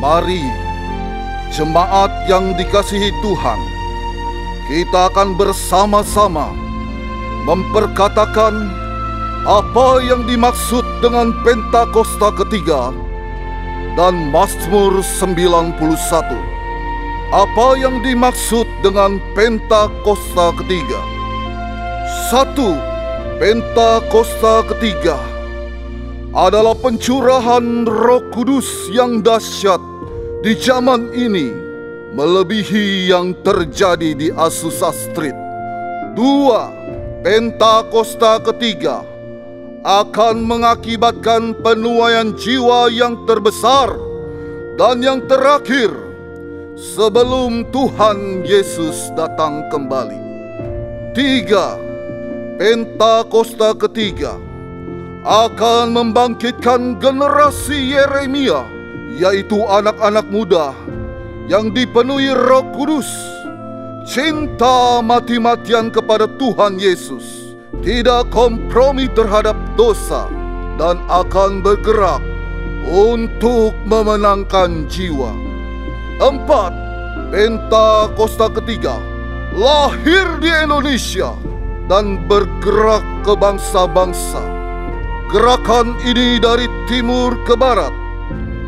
Mari, jemaat yang dikasihi Tuhan, kita akan bersama-sama memperkatakan apa yang dimaksud dengan Pentakosta ketiga dan Mazmur 91. Apa yang dimaksud dengan Pentakosta ketiga? 1. Pentakosta ketiga adalah pencurahan Roh Kudus yang dahsyat di zaman ini, melebihi yang terjadi di Azusa Street. 2. Pentakosta ketiga akan mengakibatkan penuaian jiwa yang terbesar dan yang terakhir sebelum Tuhan Yesus datang kembali. 3. Pentakosta ketiga akan membangkitkan generasi Yeremia, yaitu anak-anak muda yang dipenuhi Roh Kudus, cinta mati-matian kepada Tuhan Yesus, tidak kompromi terhadap dosa, dan akan bergerak untuk memenangkan jiwa. 4. Pentakosta ketiga lahir di Indonesia dan bergerak ke bangsa-bangsa. Gerakan ini dari timur ke barat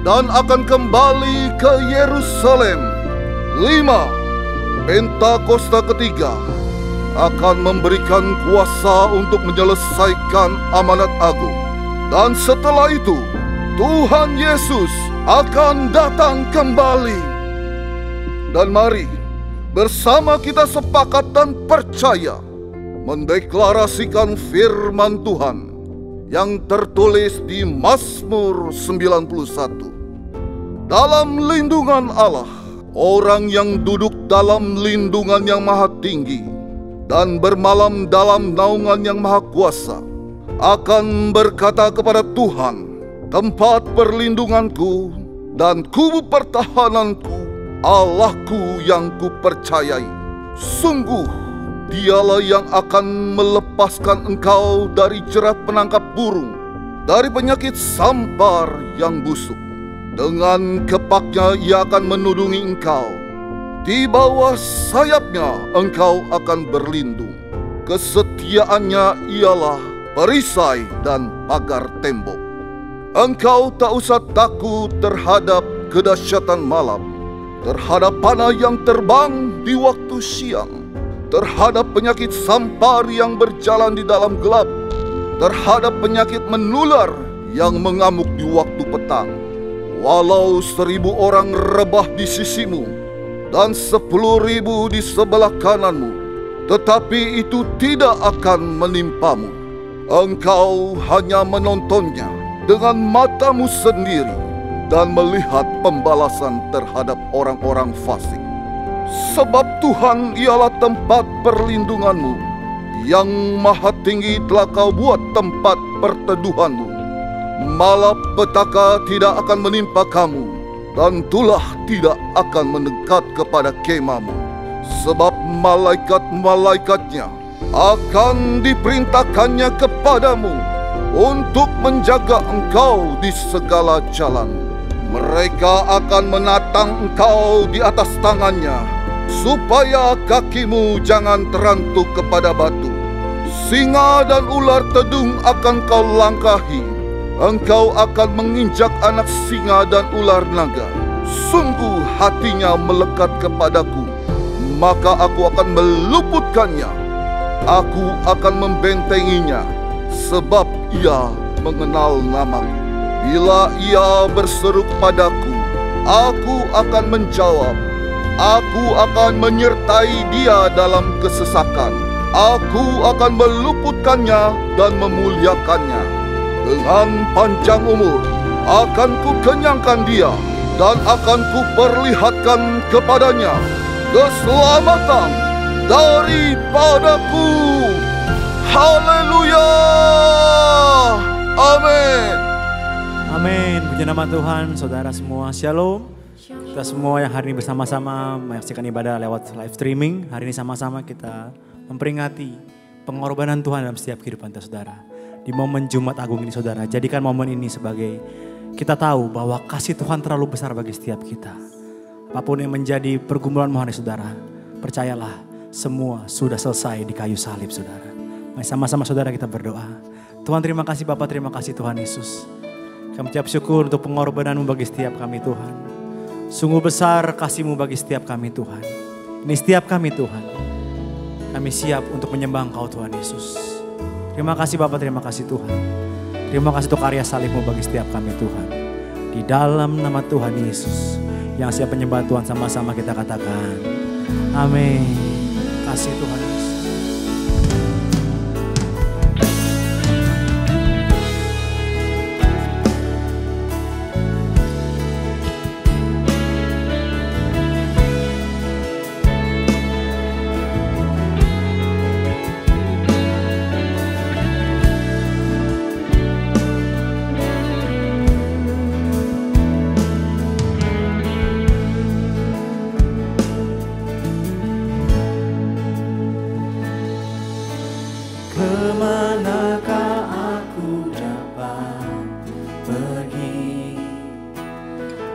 dan akan kembali ke Yerusalem. 5. Pentakosta ketiga akan memberikan kuasa untuk menyelesaikan amanat agung. Dan setelah itu, Tuhan Yesus akan datang kembali. Dan mari, bersama kita sepakat dan percaya mendeklarasikan firman Tuhan yang tertulis di Mazmur 91. Dalam lindungan Allah, orang yang duduk dalam lindungan yang maha tinggi dan bermalam dalam naungan yang maha kuasa akan berkata kepada Tuhan, tempat perlindunganku dan kubu pertahananku, Allahku yang kupercayai. Sungguh, Dialah yang akan melepaskan engkau dari jerat penangkap burung, dari penyakit sampar yang busuk. Dengan kepaknya Ia akan menudungi engkau. Di bawah sayapnya engkau akan berlindung. Kesetiaannya ialah perisai dan pagar tembok. Engkau tak usah takut terhadap kedahsyatan malam, terhadap panah yang terbang di waktu siang, terhadap penyakit sampar yang berjalan di dalam gelap, terhadap penyakit menular yang mengamuk di waktu petang. Walau 1.000 orang rebah di sisimu dan 10.000 di sebelah kananmu, tetapi itu tidak akan menimpamu. Engkau hanya menontonnya dengan matamu sendiri dan melihat pembalasan terhadap orang-orang fasik. Sebab Tuhan ialah tempat perlindunganmu, yang maha tinggi telah kau buat tempat perteduhanmu. Malapetaka tidak akan menimpa kamu, dan tulah tidak akan mendekat kepada kemahmu. Sebab malaikat-malaikatnya akan diperintahkannya kepadamu untuk menjaga engkau di segala jalan. Mereka akan menatang engkau di atas tangannya, supaya kakimu jangan terantuk kepada batu. Singa dan ular tedung akan kau langkahi. Engkau akan menginjak anak singa dan ular naga. Sungguh hatinya melekat kepadaku, maka aku akan meluputkannya. Aku akan membentenginya, sebab ia mengenal namaku. Bila ia berseru padaku, aku akan menjawab. Aku akan menyertai dia dalam kesesakan. Aku akan meluputkannya dan memuliakannya. Dengan panjang umur akan kukenyangkan dia, dan akan kuperlihatkan kepadanya keselamatan daripadaku. Haleluya! Amin. Amin. Puji nama Tuhan, saudara semua. Shalom. Kita semua yang hari ini bersama-sama menyaksikan ibadah lewat live streaming. Hari ini sama-sama kita memperingati pengorbanan Tuhan dalam setiap kehidupan kita, saudara. Di momen Jumat Agung ini, saudara, jadikan momen ini sebagai Kita tahu bahwa kasih Tuhan terlalu besar bagi setiap kita. Apapun yang menjadi pergumulanmu hari saudara, percayalah semua sudah selesai di kayu salib saudara. Mari sama-sama saudara kita berdoa. Tuhan terima kasih Bapa, terima kasih Tuhan Yesus. Kami ucap syukur untuk pengorbananmu bagi setiap kami Tuhan. Sungguh besar kasih-Mu bagi setiap kami Tuhan. Ini setiap kami Tuhan. Kami siap untuk menyembah Engkau Tuhan Yesus. Terima kasih Bapa, terima kasih Tuhan. Terima kasih untuk karya salib-Mu bagi setiap kami Tuhan. Di dalam nama Tuhan Yesus. Yang siap menyembah Tuhan sama-sama kita katakan. Amin. Kasih Tuhan Yesus.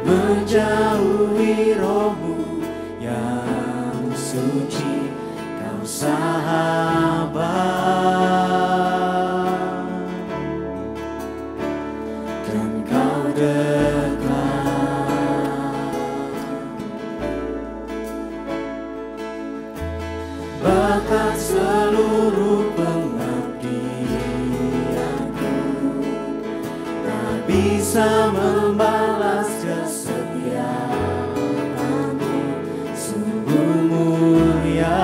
Menjauhi rohmu yang suci, kau sahabat, dan kau dekat. Bahkan seluruh pengabdianku tak bisa membalas kesetiaanmu, sungguh mulia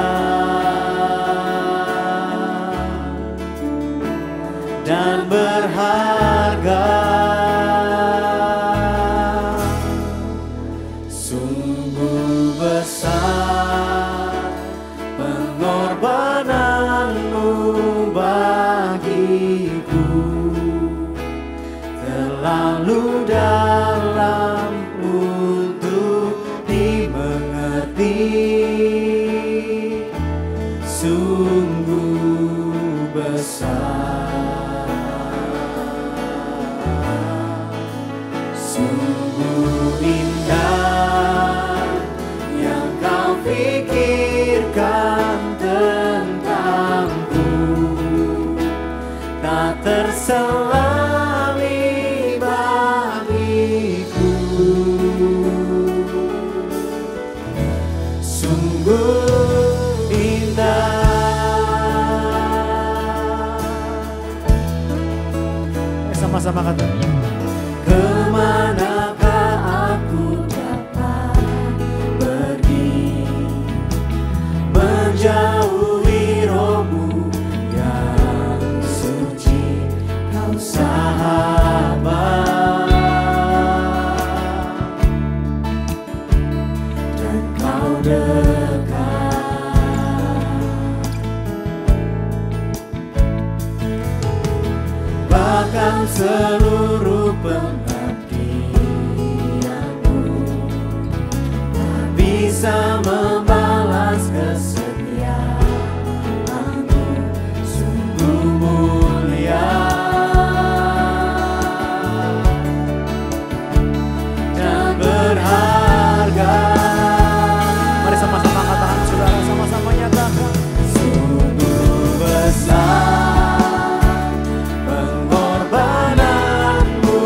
dan berharga. Sungguh besar pengorbananmu bagiku, terlalu dalam untuk dimengerti. Sungguh besar, sungguh indah yang kau pikirkan tentangku, tak terselami bagiku. Sungguh indah. Sama-sama kata. Kemanakah aku dapat pergi, menjauhi rohmu yang suci, kau sahabat, dan kau dekat. Bahkan seluruh pengabdianku tak bisa membalas kesetiaanmu, sungguh mulia dan berharga. Mari sama-sama katakan saudara, sama-sama nyatakan. Sungguh besar pengorbananmu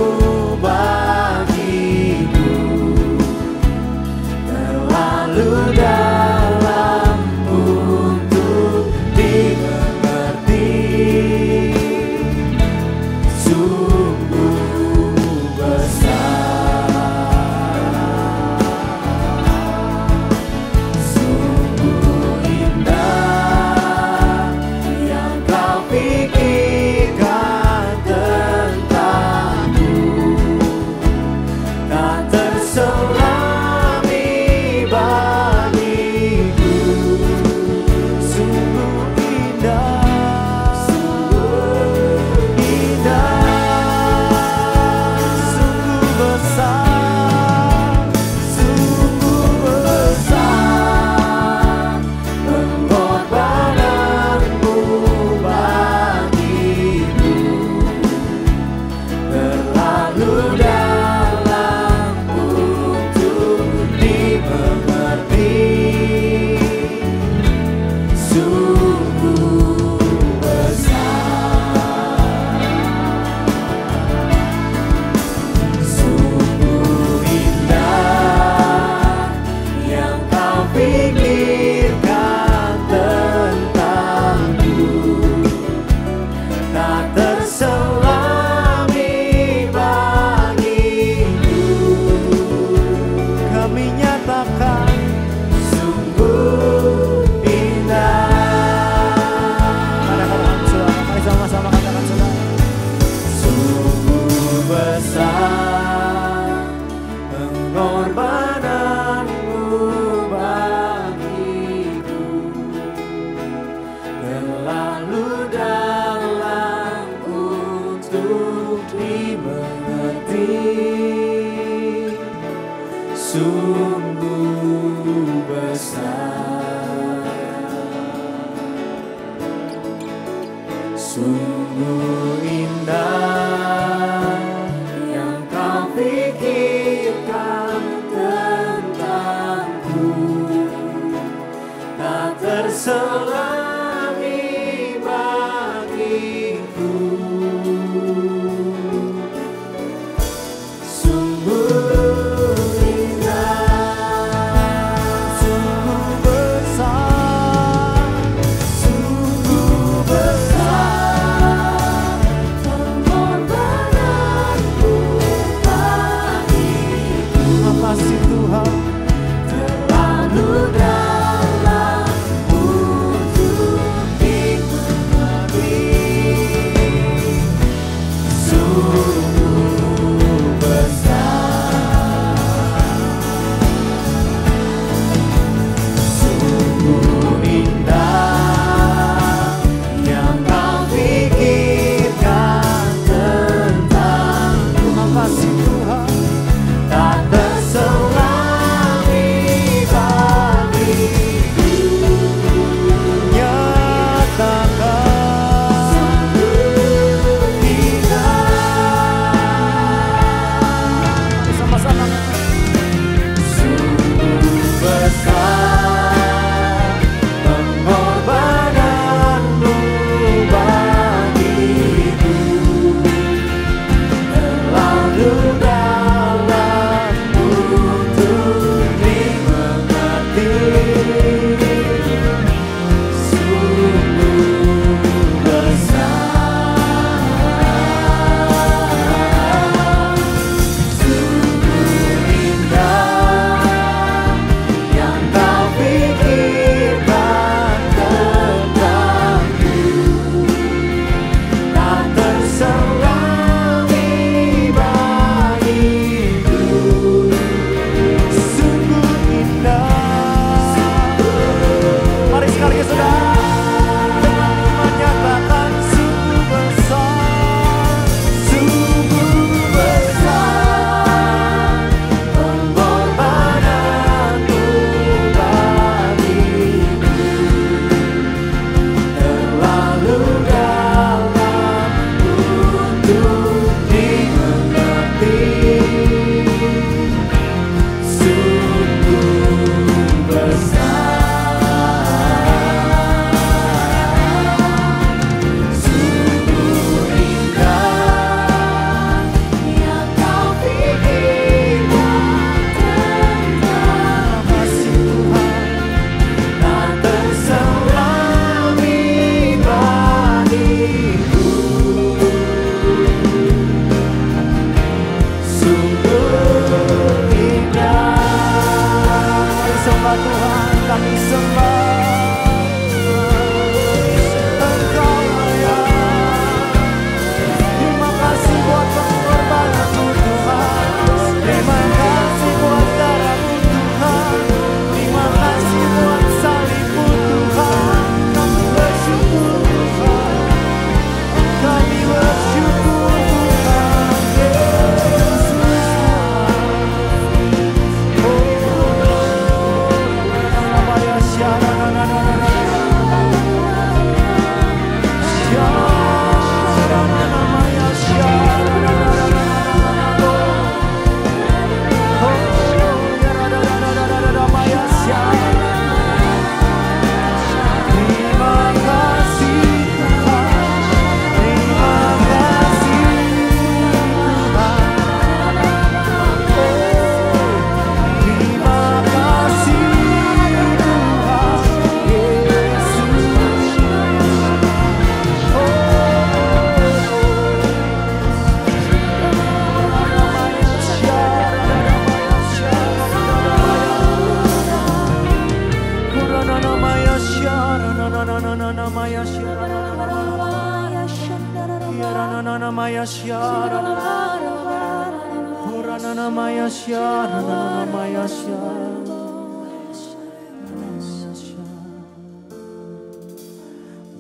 sungguh besar, sungguh indah yang kau pikirkan tentangku, tak terselami bagiku.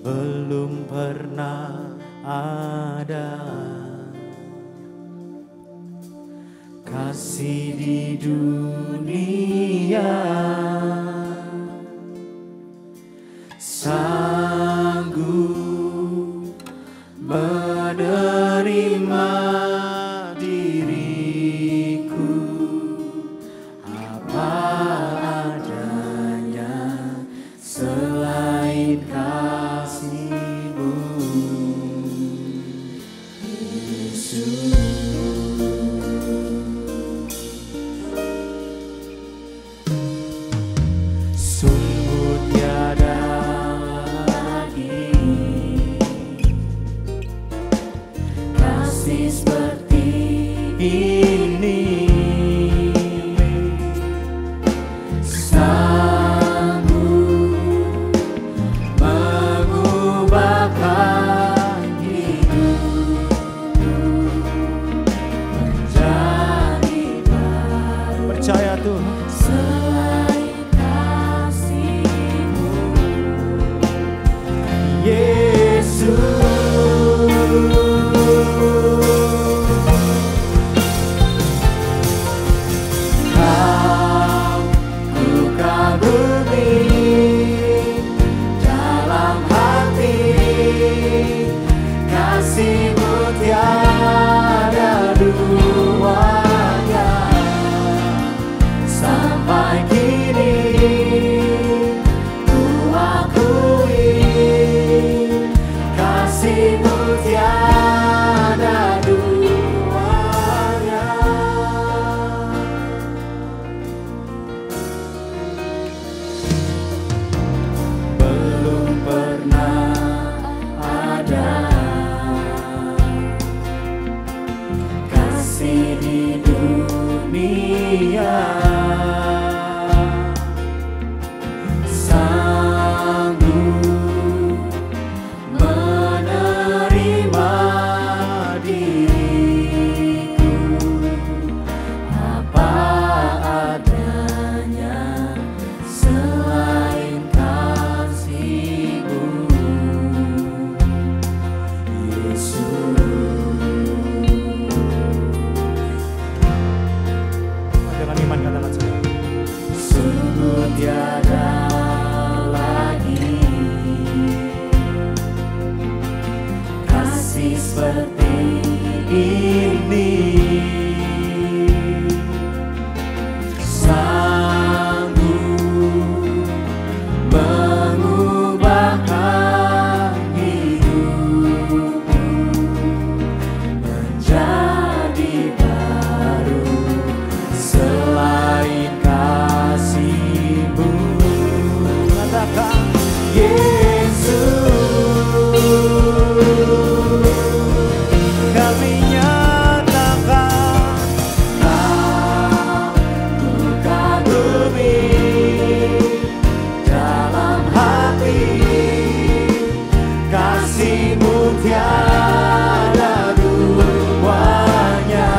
Belum pernah ada kasih di dunia sanggup menerima diriku apa adanya selain kasih-Mu, Yesus. Sungguh tiada lagi kasih seperti ini, sanggup mengubahkan hidupku menjadi baru. Percaya Tuhan. Selain kasih-Mu, Yesus. Kau ku kagumi dalam hati, kasih-Mu tiada duanya. Sampai kini ku akui kasih-Mu tiada duanya. Belum pernah ada kasih di dunia sanggup menerima diriku apa adanya selain kasih-Mu, Yesus. Dengan iman katakan saudara. Sungguh tiada lagi kasih seperti ini, sanggup mengubahkan hidupku menjadi baru. Selain kasih-Mu, katakan Yesus. Kami nyatakan Kau ku kagumi dalam hati, kasih-Mu tiada duanya.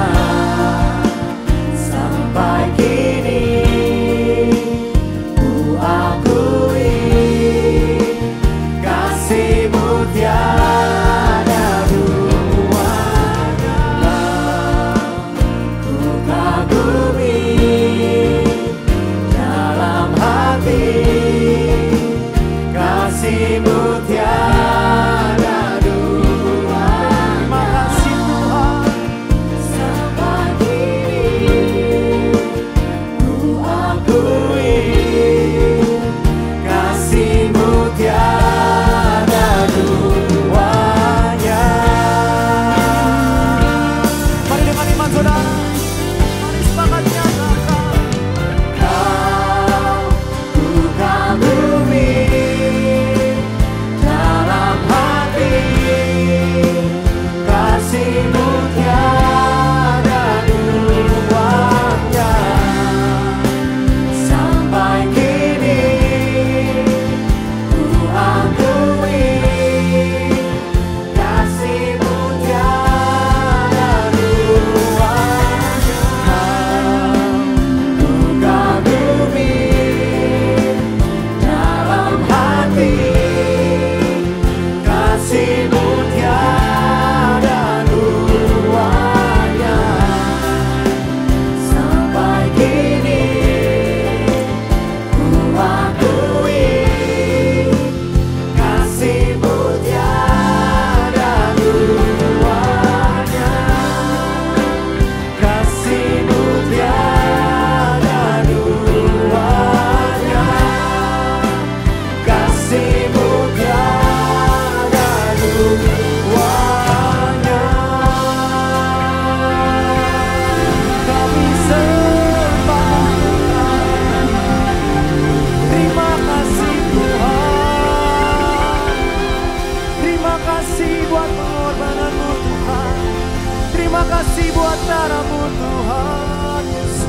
Sampai kini ku akui kasih-Mu tiada duanya. Ku kagumi dalam hati, kasih-Mu tiada duanya. Makasih Tuhan. Sampai kini ku akui kasih-Mu tiada duanya. Mari dengan iman saudara. Mari sepakat nyatakan. Kau ku kagumi dalam hati, kasih-Mu tiada duanya. Sampai kini ku akui kasih-Mu tiada duanya. Ku kagumi dalam hati, kasih-Mu tiada duanya. kasih buat pengorbananmu Tuhan. Terima kasih buat darahmu Tuhan Yesus.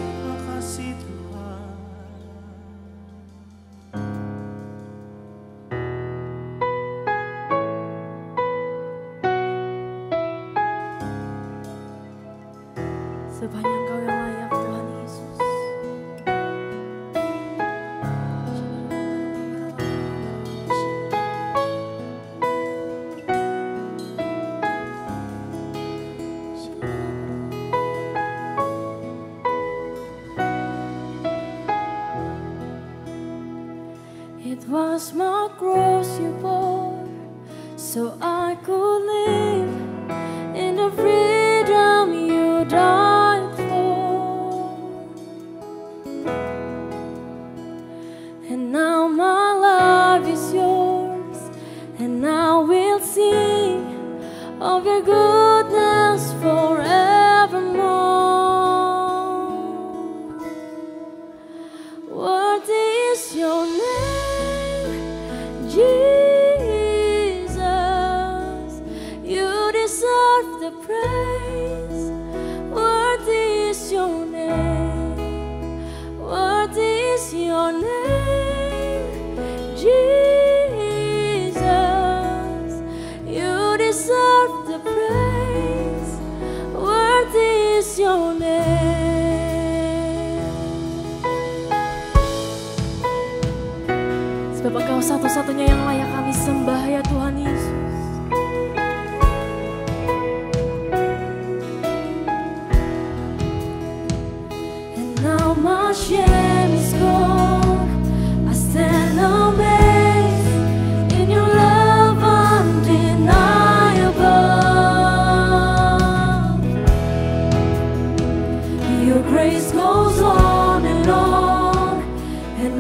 Terima kasih Tuhan. Sepanjang Engkau yang layak Tuhan Yesus. It was my cross you bore, so I could live in the freedom you died for. And now my life is yours, and I will sing of your goodness forevermore. Worthy is your name, Jesus. You deserve the praise. Worthy is your name. Worthy is your name, Jesus. You deserve the praise. Worthy is your name. Sebab Engkau satu-satunya yang layak kami sembah ya Tuhan Yesus. And now my shame is gone. I stand amazed in your love undeniable. Your grace goes on, and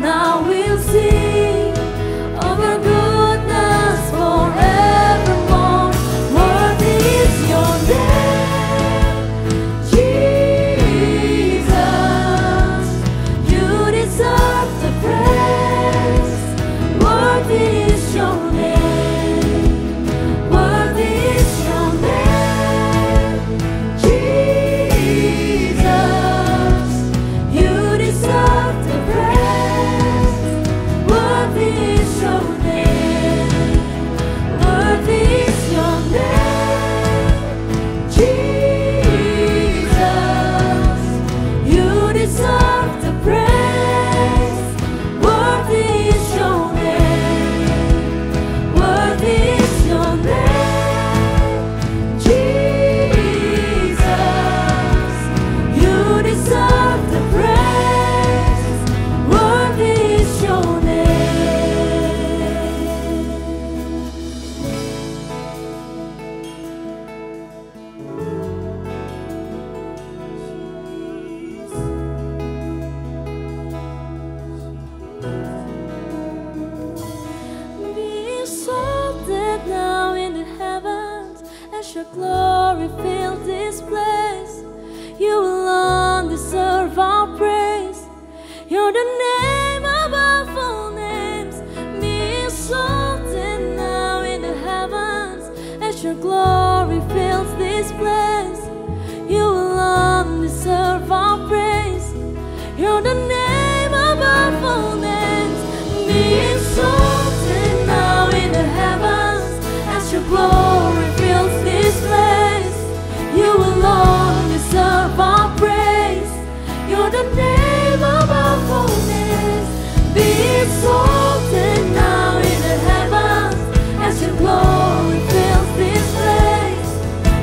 I will sing of your goodness forevermore. Worthy is your name, Jesus. You deserve the praise. Worthy is your name. Worthy is your name, Jesus. You deserve the praise. Worthy is your name. Worthy is your name, Jesus. You deserve the praise. Worthy is your name. Worthy is your name, Jesus. You deserve the praise. Worthy is your name. Be exalted now in the heavens as your glory fills this place. You alone deserve our praise. You're the name above all names. Be exalted now in the heavens as your glory fills this place. You alone deserve our praise. You're the name above all names. Be exalted now in the heavens as your glory fills this place. You alone deserve our praise. You're the name above all names. Be exalted now in the heavens as your glory fills this place.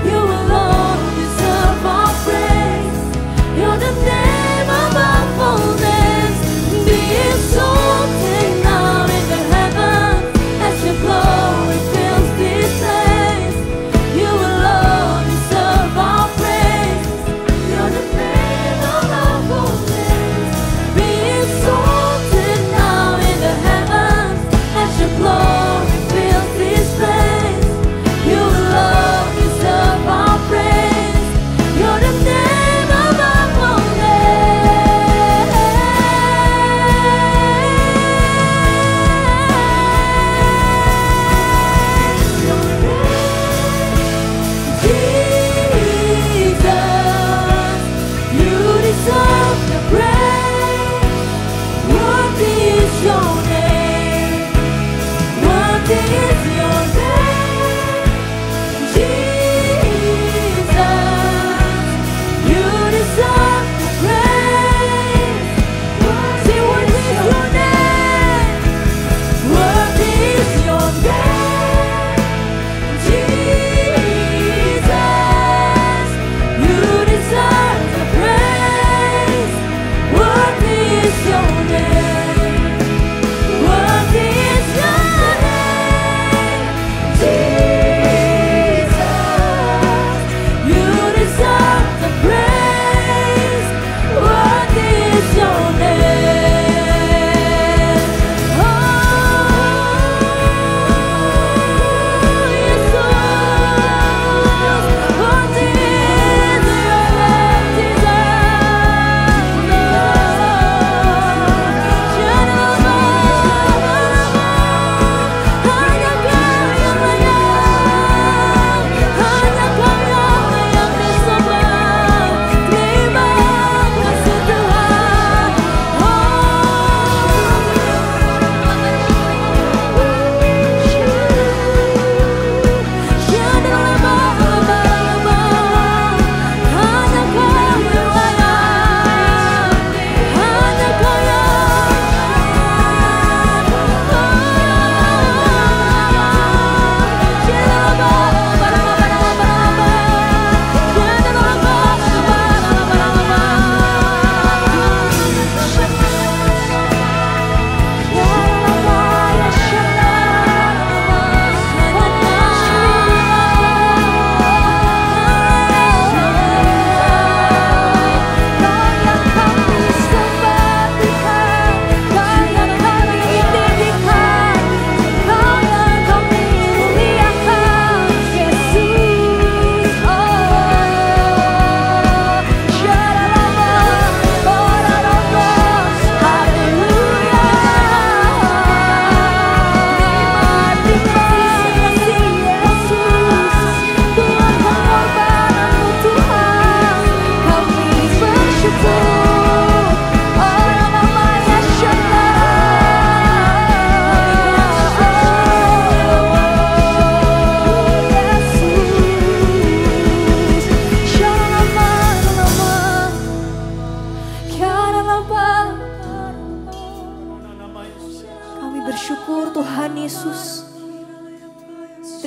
You alone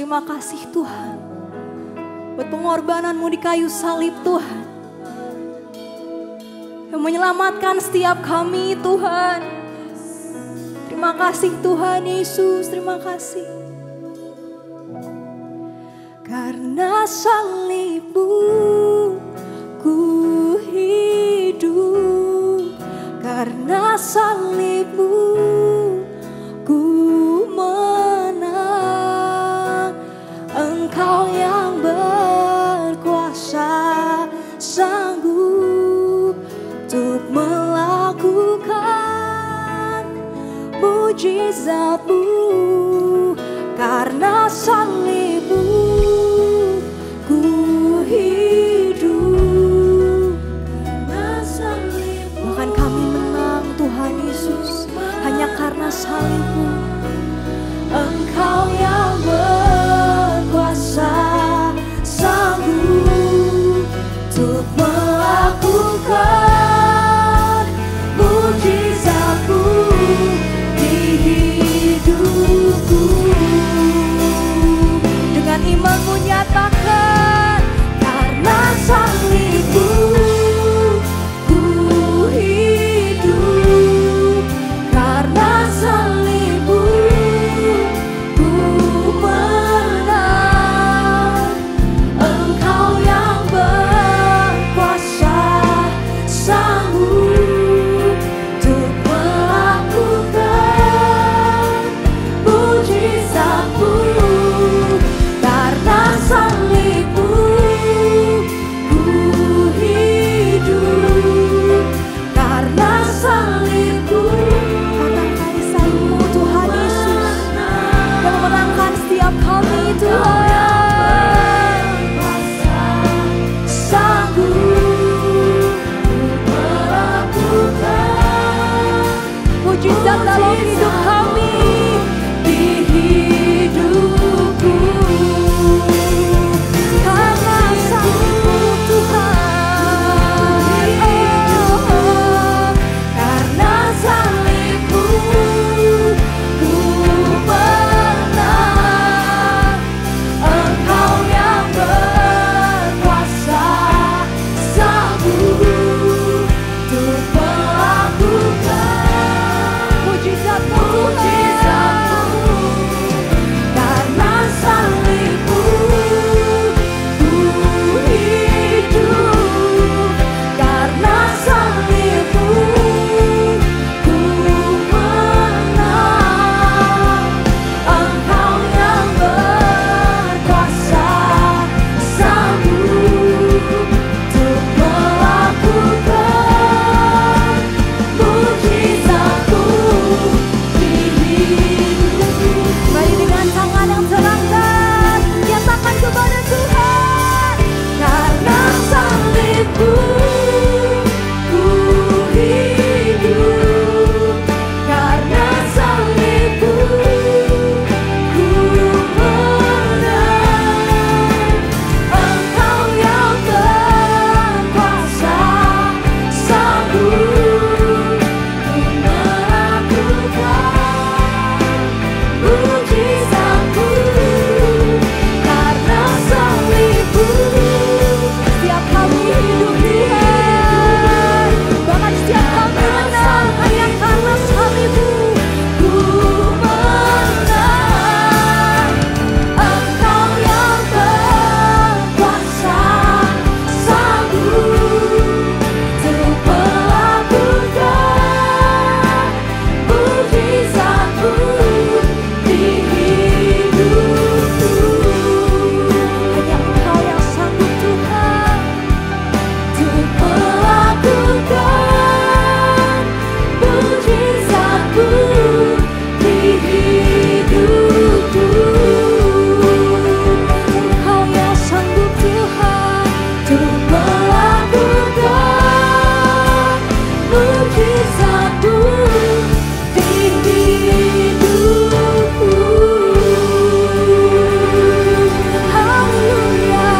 terima kasih Tuhan. Buat pengorbananmu di kayu salib Tuhan. Yang menyelamatkan setiap kami Tuhan. Terima kasih Tuhan Yesus, terima kasih. Karena salibmu ku hidup, karena salibmu ku menang. Engkau yang berkuasa sanggup untuk melakukan mujizatmu. Karena salibmu ku hidup, karena salibmu. Bahkan kami menang Tuhan Yesus hanya karena salibmu. Engkau yang berkuasa sanggup untuk melakukan mujizatmu di hidupku. Dengan imanmu nyatakan, karena salibmu ku hidup, karena salibmu ku menang. Engkau yang berkuasa sanggup untuk melakukan mujizatmu. Karena salibmu ku hidup, karena salibmu. Katakan salibmu Tuhan Yesus yang memenangkan setiap kami Tuhan. Sanggup melakukan mujizat dalam hidup kami, di hidupku. Karena salibmu Tuhan, karena salibmu ku menang. Engkau yang berkuasa sanggup untuk melakukan mujizatmu Tuhan. Karena salibmu ku hidup, karena salibmu ku menang. Engkau yang berkuasa sanggup untuk melakukan mujizatmu di hidupku. Mari dengan tangan yang terangkat nyatakan kepada Tuhan, karena salibmu ku hidup, karena salibmu ku menang. Engkau yang berkuasa sanggup untuk melakukan mujizatmu. Karena salibmu setiap kami hidup Tuhan, bahkan setiap kami menang hanya karena salibmu ku menang. Engkau yang berkuasa sanggup untuk melakukan mujizatmu di hidupku. Hanya Engkau yang sanggup Tuhan untuk melakukan mujizatmu di hidupku. Engkau yang sanggup Tuhan untuk melakukan mujizatmu di hidupku. Haleluya.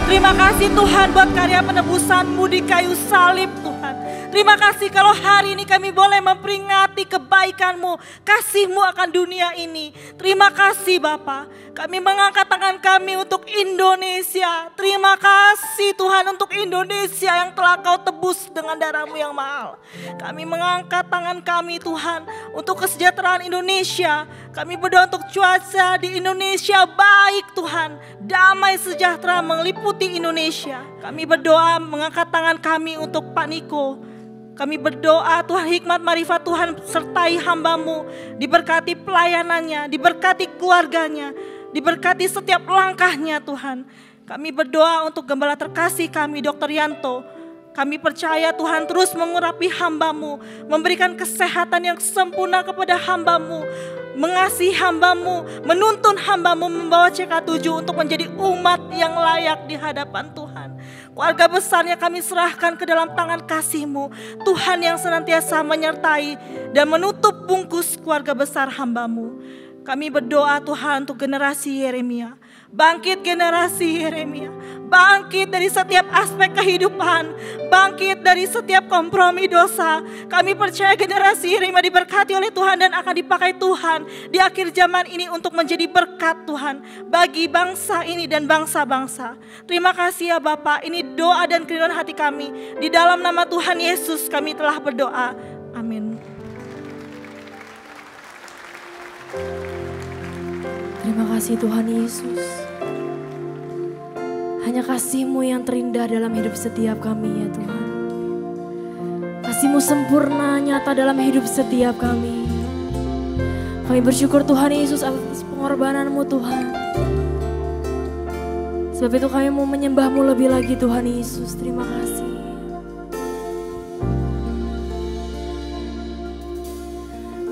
Terima kasih Tuhan buat karya penebusan-Mu di kayu salib Tuhan. Terima kasih kalau hari ini kami boleh memperingati kebaikan-Mu, kasih-Mu akan dunia ini. Terima kasih Bapa. Kami mengangkat tangan kami untuk Indonesia. Terima kasih Tuhan untuk Indonesia yang telah Kau tebus dengan darah-Mu yang mahal. Kami mengangkat tangan kami Tuhan untuk kesejahteraan Indonesia. Kami berdoa untuk cuaca di Indonesia baik Tuhan. Damai sejahtera meliputi Indonesia. Kami berdoa mengangkat tangan kami untuk Pak Niko. Kami berdoa Tuhan hikmat marifat Tuhan sertai hamba-Mu. Diberkati pelayanannya, diberkati keluarganya, diberkati setiap langkahnya Tuhan. Kami berdoa untuk gembala terkasih kami Dr. Yanto. Kami percaya Tuhan terus mengurapi hamba-Mu, memberikan kesehatan yang sempurna kepada hamba-Mu, mengasihi hamba-Mu, menuntun hamba-Mu membawa CK7 untuk menjadi umat yang layak di hadapan Tuhan. Keluarga besarnya kami serahkan ke dalam tangan kasih-Mu, Tuhan yang senantiasa menyertai dan menutup bungkus keluarga besar hamba-Mu. Kami berdoa Tuhan untuk generasi Yeremia. Bangkit generasi Yeremia. Bangkit dari setiap aspek kehidupan. Bangkit dari setiap kompromi dosa. Kami percaya generasi Yeremia diberkati oleh Tuhan dan akan dipakai Tuhan di akhir zaman ini untuk menjadi berkat Tuhan bagi bangsa ini dan bangsa-bangsa. Terima kasih ya Bapak. Ini doa dan kerinduan hati kami. Di dalam nama Tuhan Yesus kami telah berdoa. Amin. Terima kasih Tuhan Yesus. Hanya kasih-Mu yang terindah dalam hidup setiap kami ya Tuhan. Kasih-Mu sempurna nyata dalam hidup setiap kami. Kami bersyukur Tuhan Yesus atas pengorbanan-Mu Tuhan. Sebab itu kami mau menyembah-Mu lebih lagi Tuhan Yesus. Terima kasih.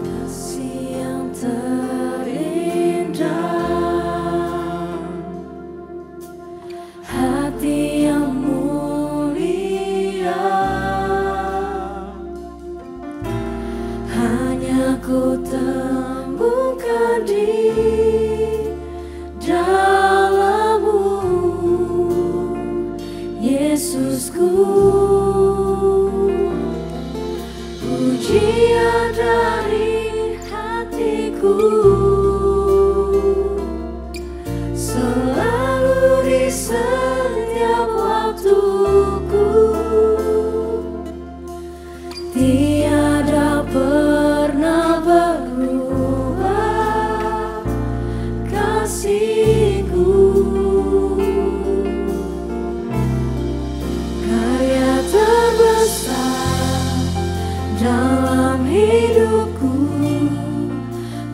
Kasih yang terindah, hati yang mulia, hanya Ku temukan di dalam-Mu, Yesusku. Pujian dari hatiku selalu di setiap waktuku, tiada pernah berubah kasih-Ku. Karya terbesar dalam hidupku,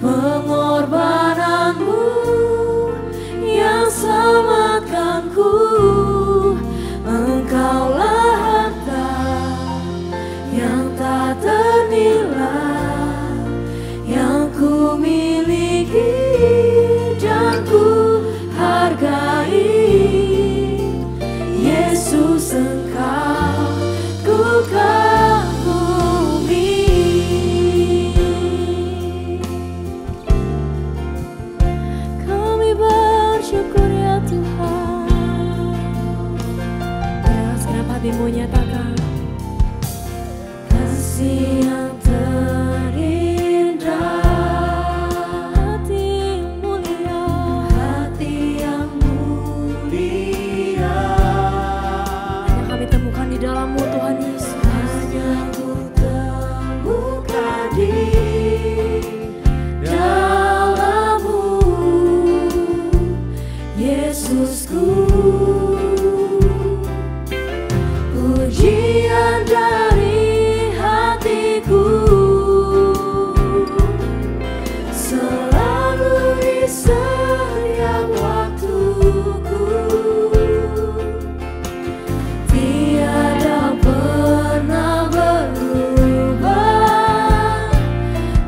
pengorbanan-Mu yang selamatkanku. Engkaulah harta yang tak ternilai, yang ku miliki dan ku hargai. Yesus, Engkau ku kagumi. Kami bersyukur ya Tuhan. Ya, segenap hati-Mu nyatakan Kasih yang terindah, hati yang mulia, hati yang mulia, hanya kami temukan di dalam-Mu Tuhan Yesus. hanya Ku temukan di dalam-Mu, Yesusku. Pujian dari hatiku selalu di setiap waktuku, tiada pernah berubah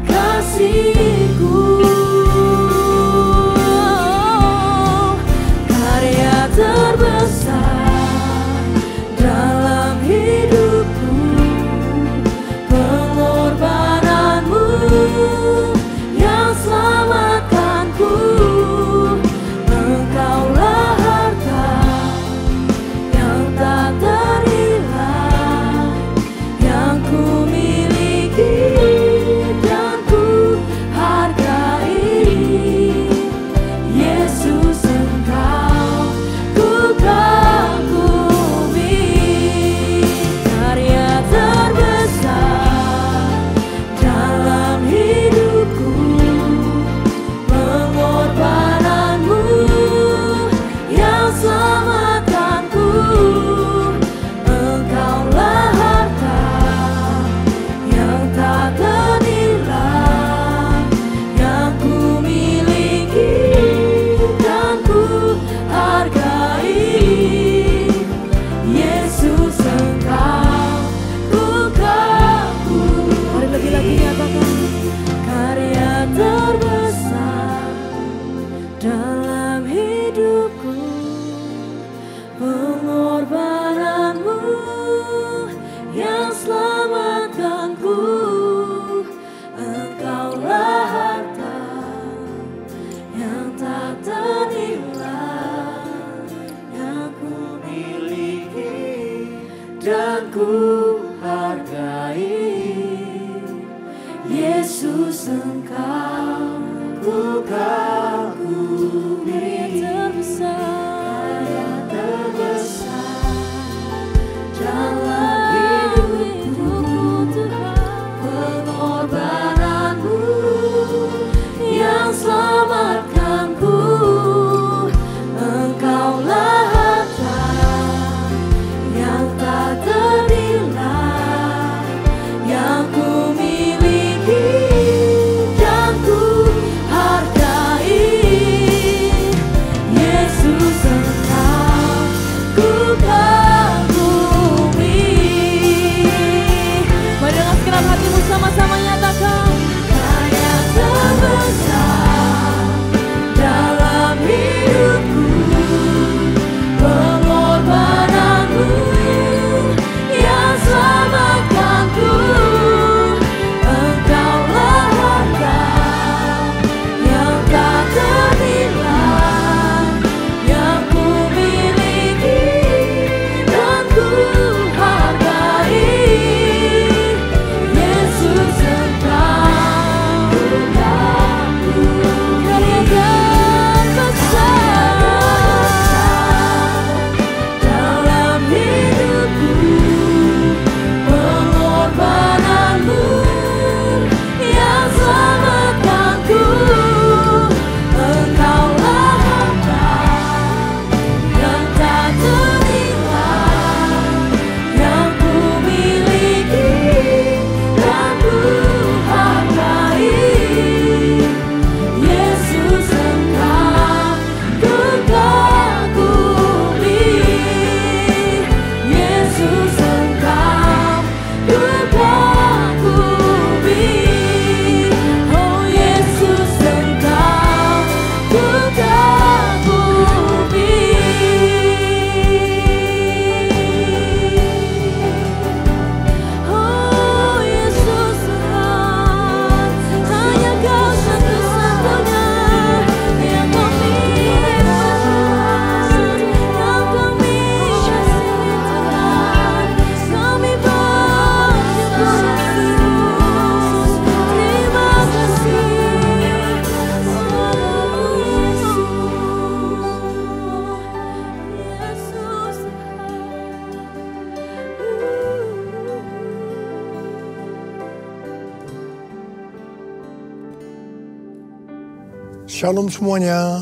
kasih-Ku. Karya terbesar dalam hidupku, pengorbanan-Mu yang selamatkanku. Engkaulah harta yang tak ternilai, yang Yesus Engkau ku kagumi, terbesar dalam hidupku Tuhan. Pengorbananmu yang selamatkanku, Engkaulah harta yang tak ternilai, yang ku miliki dan ku hargai. Yesus Engkau ku kagumi. Mari dengan segenap hatimu sama-sama nyatakan, Kaya terbesar dalam hidupku, pengorbananmu yang selamatkanku, Engkaulah harta yang tak ternilai, yang ku miliki dan ku hargai. Yesus Engkau ku kagumi, Kaya terbesar dalam hidupku, pengorbananmu yang selamatkanku, Engkaulah harta yang tak ternilai, yang ku miliki dan ku hargai. Yesus Engkau ku kagumi, Yesus Engkau ku kagumi, oh Yesus Engkau ku kagumi. Oh Yesus Engkau, hanya Kau satu-satunya yang kami yang kami kasih Tuhan. Kami bersyukur Yesus, terima kasih. Yesus Shalom semuanya.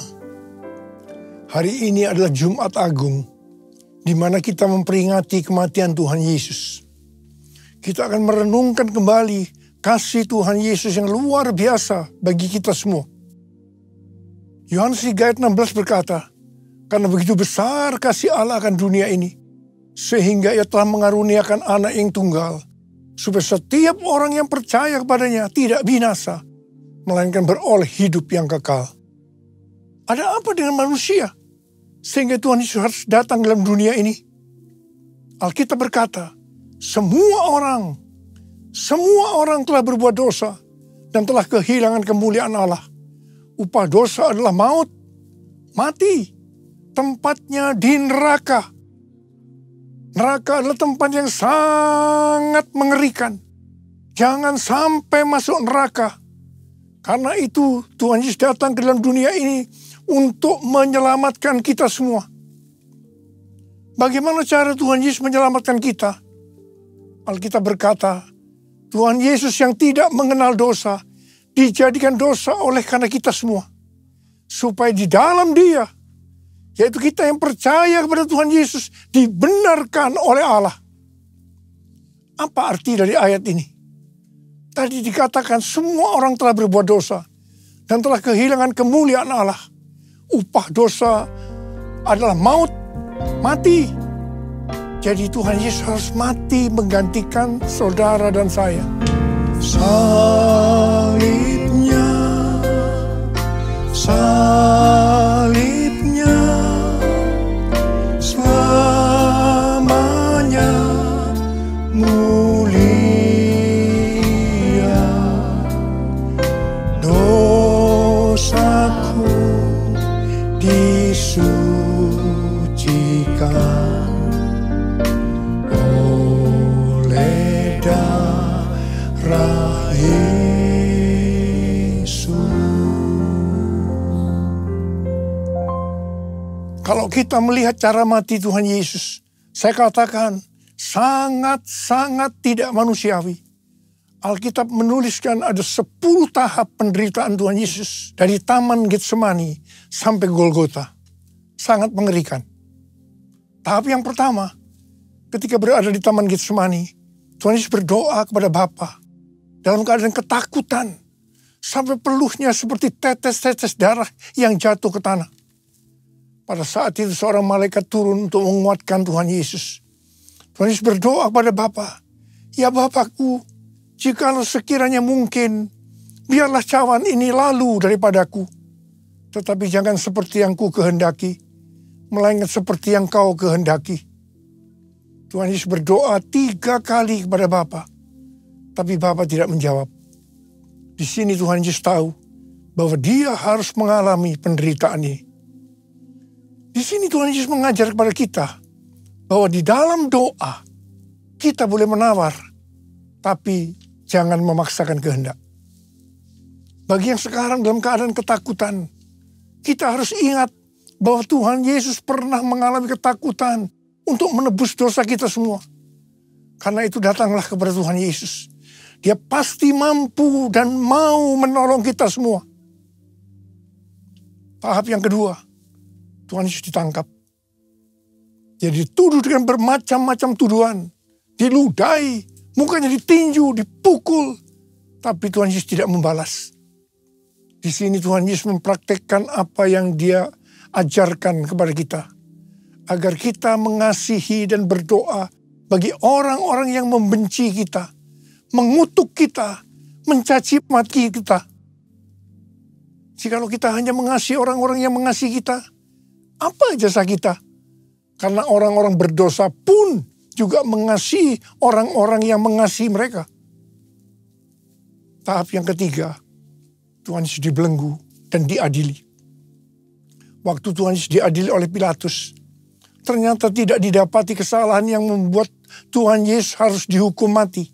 Hari ini adalah Jumat Agung, di mana kita memperingati kematian Tuhan Yesus. Kita akan merenungkan kembali kasih Tuhan Yesus yang luar biasa bagi kita semua. Yohanes 3 ayat 16 berkata, karena begitu besar kasih Allah akan dunia ini, sehingga Ia telah mengaruniakan anak yang tunggal, supaya setiap orang yang percaya kepadanya tidak binasa, melainkan beroleh hidup yang kekal. Ada apa dengan manusia sehingga Tuhan Yesus harus datang dalam dunia ini? Alkitab berkata, semua orang telah berbuat dosa dan telah kehilangan kemuliaan Allah. Upah dosa adalah maut, mati, tempatnya di neraka. Neraka adalah tempat yang sangat mengerikan. Jangan sampai masuk neraka. Karena itu Tuhan Yesus datang ke dalam dunia ini untuk menyelamatkan kita semua. Bagaimana cara Tuhan Yesus menyelamatkan kita? Alkitab berkata, Tuhan Yesus yang tidak mengenal dosa, dijadikan dosa oleh karena kita semua. Supaya di dalam Dia, yaitu kita yang percaya kepada Tuhan Yesus, dibenarkan oleh Allah. Apa arti dari ayat ini? Tadi dikatakan semua orang telah berbuat dosa dan telah kehilangan kemuliaan Allah. Upah dosa adalah maut, mati. Jadi Tuhan Yesus harus mati menggantikan saudara dan saya. Salibnya, salibnya, selamanya mulia. Dosaku disucikan oleh darah Yesus. Kalau kita melihat cara mati Tuhan Yesus, saya katakan sangat-sangat tidak manusiawi. Alkitab menuliskan ada 10 tahap penderitaan Tuhan Yesus. Dari Taman Getsemani sampai Golgota. Sangat mengerikan. Tahap yang pertama, ketika berada di Taman Getsemani, Tuhan Yesus berdoa kepada Bapa dalam keadaan ketakutan. Sampai peluhnya seperti tetes-tetes darah yang jatuh ke tanah. Pada saat itu seorang malaikat turun untuk menguatkan Tuhan Yesus. Tuhan Yesus berdoa kepada Bapa, "Ya Bapakku, jikalau sekiranya mungkin, biarlah cawan ini lalu daripadaku. Tetapi jangan seperti yang ku kehendaki, melainkan seperti yang kau kehendaki." Tuhan Yesus berdoa 3 kali kepada Bapa, tapi Bapa tidak menjawab. Di sini Tuhan Yesus tahu bahwa dia harus mengalami penderitaan ini. Di sini Tuhan Yesus mengajar kepada kita bahwa di dalam doa kita boleh menawar, tapi jangan memaksakan kehendak. Bagi yang sekarang dalam keadaan ketakutan, kita harus ingat bahwa Tuhan Yesus pernah mengalami ketakutan untuk menebus dosa kita semua. Karena itu datanglah kepada Tuhan Yesus. Dia pasti mampu dan mau menolong kita semua. Tahap yang kedua, Tuhan Yesus ditangkap. Jadi dituduh dengan bermacam-macam tuduhan. Diludahi, mukanya ditinju, dipukul. Tapi Tuhan Yesus tidak membalas. Di sini Tuhan Yesus mempraktekkan apa yang dia ajarkan kepada kita. Agar kita mengasihi dan berdoa bagi orang-orang yang membenci kita. Mengutuk kita, mencaci maki kita. Jikalau kita hanya mengasihi orang-orang yang mengasihi kita, apa jasa kita? Karena orang-orang berdosa pun juga mengasihi orang-orang yang mengasihi mereka. Tahap yang ketiga, Tuhan Yesus dibelenggu dan diadili. Waktu Tuhan Yesus diadili oleh Pilatus, ternyata tidak didapati kesalahan yang membuat Tuhan Yesus harus dihukum mati.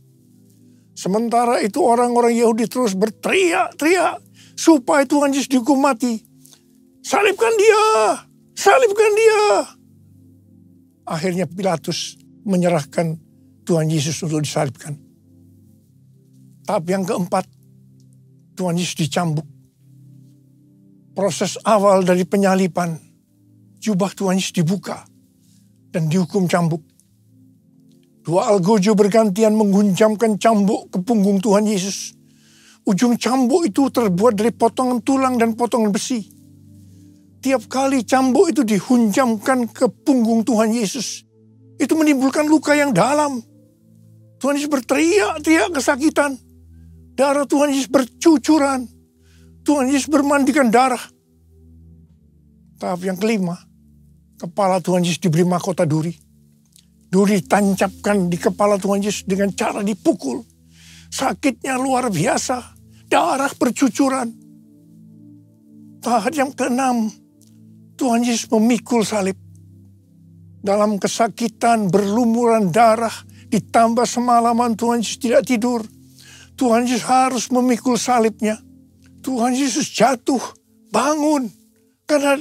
Sementara itu orang-orang Yahudi terus berteriak-teriak supaya Tuhan Yesus dihukum mati. Salibkan dia! Salibkan dia! Akhirnya Pilatus menyerahkan Tuhan Yesus untuk disalibkan. Tahap yang keempat, Tuhan Yesus dicambuk. Proses awal dari penyalipan, jubah Tuhan Yesus dibuka dan dihukum cambuk. 2 algojo bergantian menghunjamkan cambuk ke punggung Tuhan Yesus. Ujung cambuk itu terbuat dari potongan tulang dan potongan besi. Tiap kali cambuk itu dihunjamkan ke punggung Tuhan Yesus, itu menimbulkan luka yang dalam. Tuhan Yesus berteriak-teriak kesakitan. Darah Tuhan Yesus bercucuran. Tuhan Yesus bermandikan darah. Tahap yang kelima, kepala Tuhan Yesus diberi mahkota duri. Duri ditancapkan di kepala Tuhan Yesus dengan cara dipukul. Sakitnya luar biasa. Darah bercucuran. Tahap yang keenam, Tuhan Yesus memikul salib. Dalam kesakitan, berlumuran darah, ditambah semalaman Tuhan Yesus tidak tidur. Tuhan Yesus harus memikul salibnya. Tuhan Yesus jatuh, bangun, karena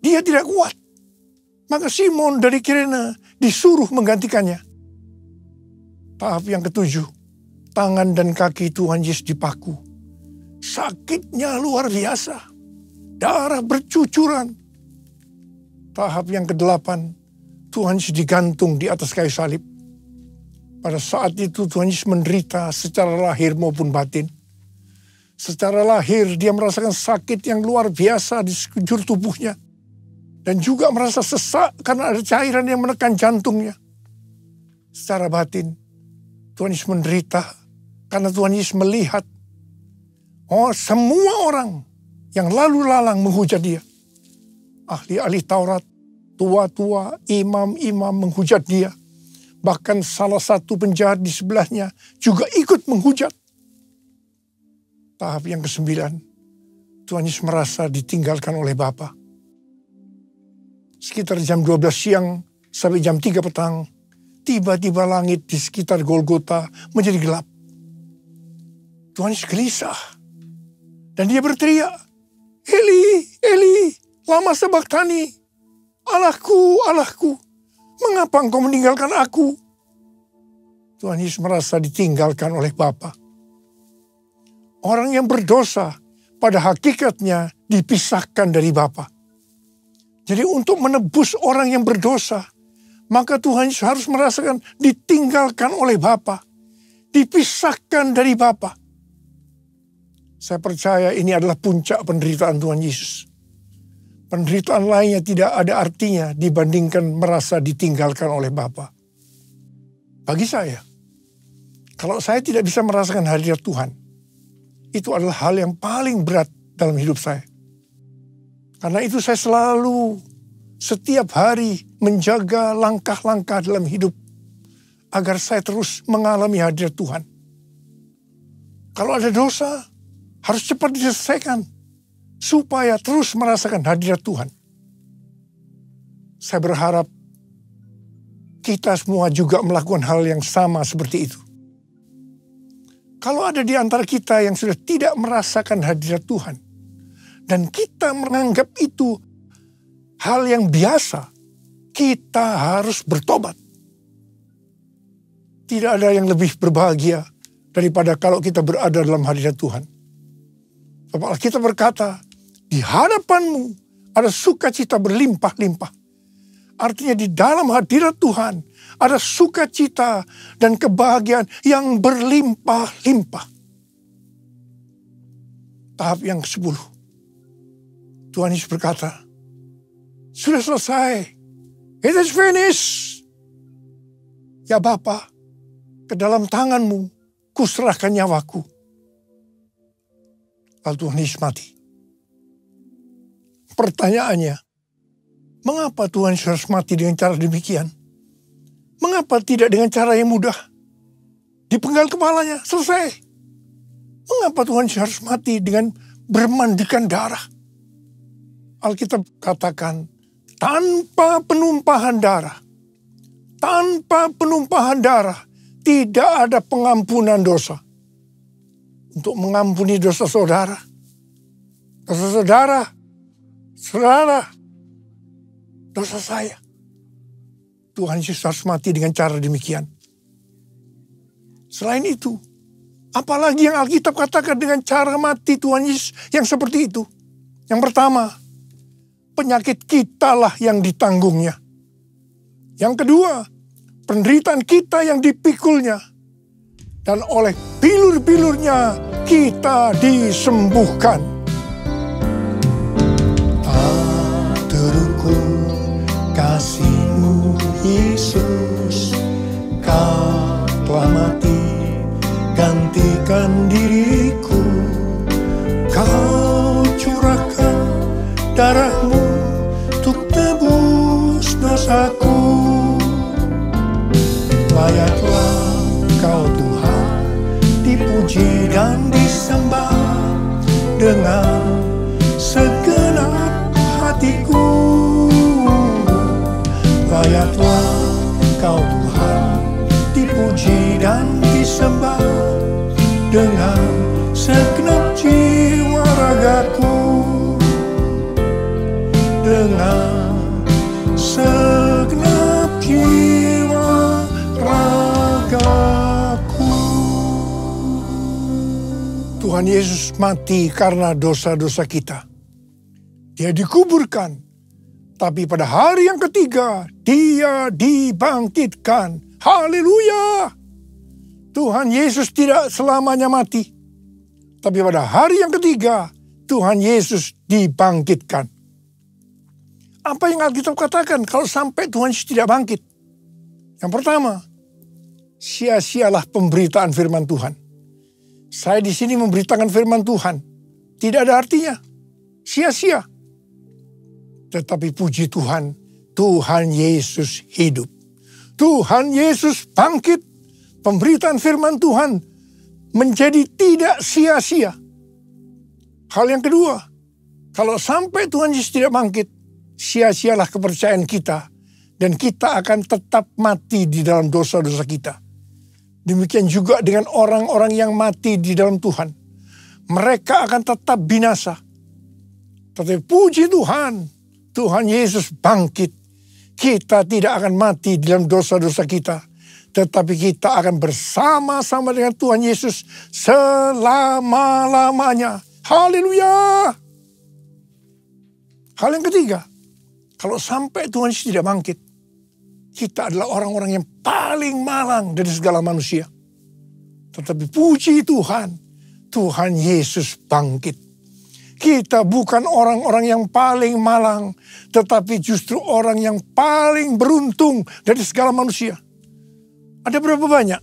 dia tidak kuat. Maka Simon dari Kirene disuruh menggantikannya. Tahap yang ketujuh, tangan dan kaki Tuhan Yesus dipaku. Sakitnya luar biasa. Darah bercucuran. Tahap yang kedelapan, Tuhan Yesus digantung di atas kayu salib. Pada saat itu Tuhan Yesus menderita secara lahir maupun batin. Secara lahir dia merasakan sakit yang luar biasa di sekujur tubuhnya. Dan juga merasa sesak karena ada cairan yang menekan jantungnya. Secara batin, Tuhan Yesus menderita karena Tuhan Yesus melihat semua orang yang lalu lalang menghujat dia. Ahli-ahli Taurat, tua-tua, imam-imam menghujat dia. Bahkan salah satu penjahat di sebelahnya juga ikut menghujat. Tahap yang ke-9, Tuhan Yesus merasa ditinggalkan oleh Bapa. Sekitar jam 12 siang sampai jam 3 petang, tiba-tiba langit di sekitar Golgota menjadi gelap. Tuhan Yesus gelisah. Dan dia berteriak, Eli, Eli, lama sabachthani. Allahku, Allahku, mengapa engkau meninggalkan aku? Tuhan Yesus merasa ditinggalkan oleh Bapa. Orang yang berdosa pada hakikatnya dipisahkan dari Bapa. Jadi untuk menebus orang yang berdosa, maka Tuhan Yesus harus merasakan ditinggalkan oleh Bapa, dipisahkan dari Bapa. Saya percaya ini adalah puncak penderitaan Tuhan Yesus. Penderitaan lainnya tidak ada artinya dibandingkan merasa ditinggalkan oleh Bapa. Bagi saya, kalau saya tidak bisa merasakan hadirat Tuhan, itu adalah hal yang paling berat dalam hidup saya. Karena itu saya selalu setiap hari menjaga langkah-langkah dalam hidup agar saya terus mengalami hadirat Tuhan. Kalau ada dosa, harus cepat diselesaikan supaya terus merasakan hadirat Tuhan. Saya berharap kita semua juga melakukan hal yang sama seperti itu. Kalau ada di antara kita yang sudah tidak merasakan hadirat Tuhan, dan kita menganggap itu hal yang biasa, kita harus bertobat. Tidak ada yang lebih berbahagia daripada kalau kita berada dalam hadirat Tuhan. Sebab kita berkata, di hadapanmu ada sukacita berlimpah-limpah. Artinya di dalam hadirat Tuhan ada sukacita dan kebahagiaan yang berlimpah-limpah. Tahap yang ke-10. Tuhan Yesus berkata, sudah selesai. It is finished. Ya Bapa, ke dalam tanganmu kuserahkan nyawaku. Lalu Tuhan Yesus mati. Pertanyaannya, mengapa Tuhan Yesus harus mati dengan cara demikian? Mengapa tidak dengan cara yang mudah? Dipenggal kepalanya, selesai. Mengapa Tuhan Yesus harus mati dengan bermandikan darah? Alkitab katakan, tanpa penumpahan darah, tidak ada pengampunan dosa. Untuk mengampuni dosa saudara, dosa saya, Tuhan Yesus harus mati dengan cara demikian. Selain itu, apalagi yang Alkitab katakan dengan cara mati Tuhan Yesus yang seperti itu? Yang pertama, penyakit kitalah yang ditanggungnya. Yang kedua, penderitaan kita yang dipikulnya. Dan oleh bilur-bilurnya kita disembuhkan. Tak terukur kasih-Mu Yesus, Kau telah mati gantikan diriku. Kau curahkan darah-Mu untuk tebus dosaku. Layaklah Kau Tuhan dipuji dan disembah dengan segenap hatiku. Layaklah Kau Tuhan dipuji dan disembah dengan segenap jiwa ragaku. Dengan segenap jiwa ragaku. Tuhan Yesus mati karena dosa-dosa kita. Dia dikuburkan, tapi pada hari yang ketiga Dia dibangkitkan. Haleluya! Tuhan Yesus tidak selamanya mati, tapi pada hari yang ketiga Tuhan Yesus dibangkitkan. Apa yang Alkitab katakan kalau sampai Tuhan Yesus tidak bangkit? Yang pertama, sia-sialah pemberitaan firman Tuhan. Saya di sini memberitakan firman Tuhan, tidak ada artinya, sia-sia. Tetapi puji Tuhan, Tuhan Yesus hidup. Tuhan Yesus bangkit. Pemberitaan firman Tuhan menjadi tidak sia-sia. Hal yang kedua, kalau sampai Tuhan Yesus tidak bangkit, sia-sialah kepercayaan kita. Dan kita akan tetap mati di dalam dosa-dosa kita. Demikian juga dengan orang-orang yang mati di dalam Tuhan. Mereka akan tetap binasa. Tetapi puji Tuhan, Tuhan Yesus bangkit. Kita tidak akan mati dalam dosa-dosa kita. Tetapi kita akan bersama-sama dengan Tuhan Yesus selama-lamanya. Haleluya. Hal yang ketiga, kalau sampai Tuhan Yesus tidak bangkit, kita adalah orang-orang yang paling malang dari segala manusia. Tetapi puji Tuhan, Tuhan Yesus bangkit. Kita bukan orang-orang yang paling malang, tetapi justru orang yang paling beruntung dari segala manusia. Ada berapa banyak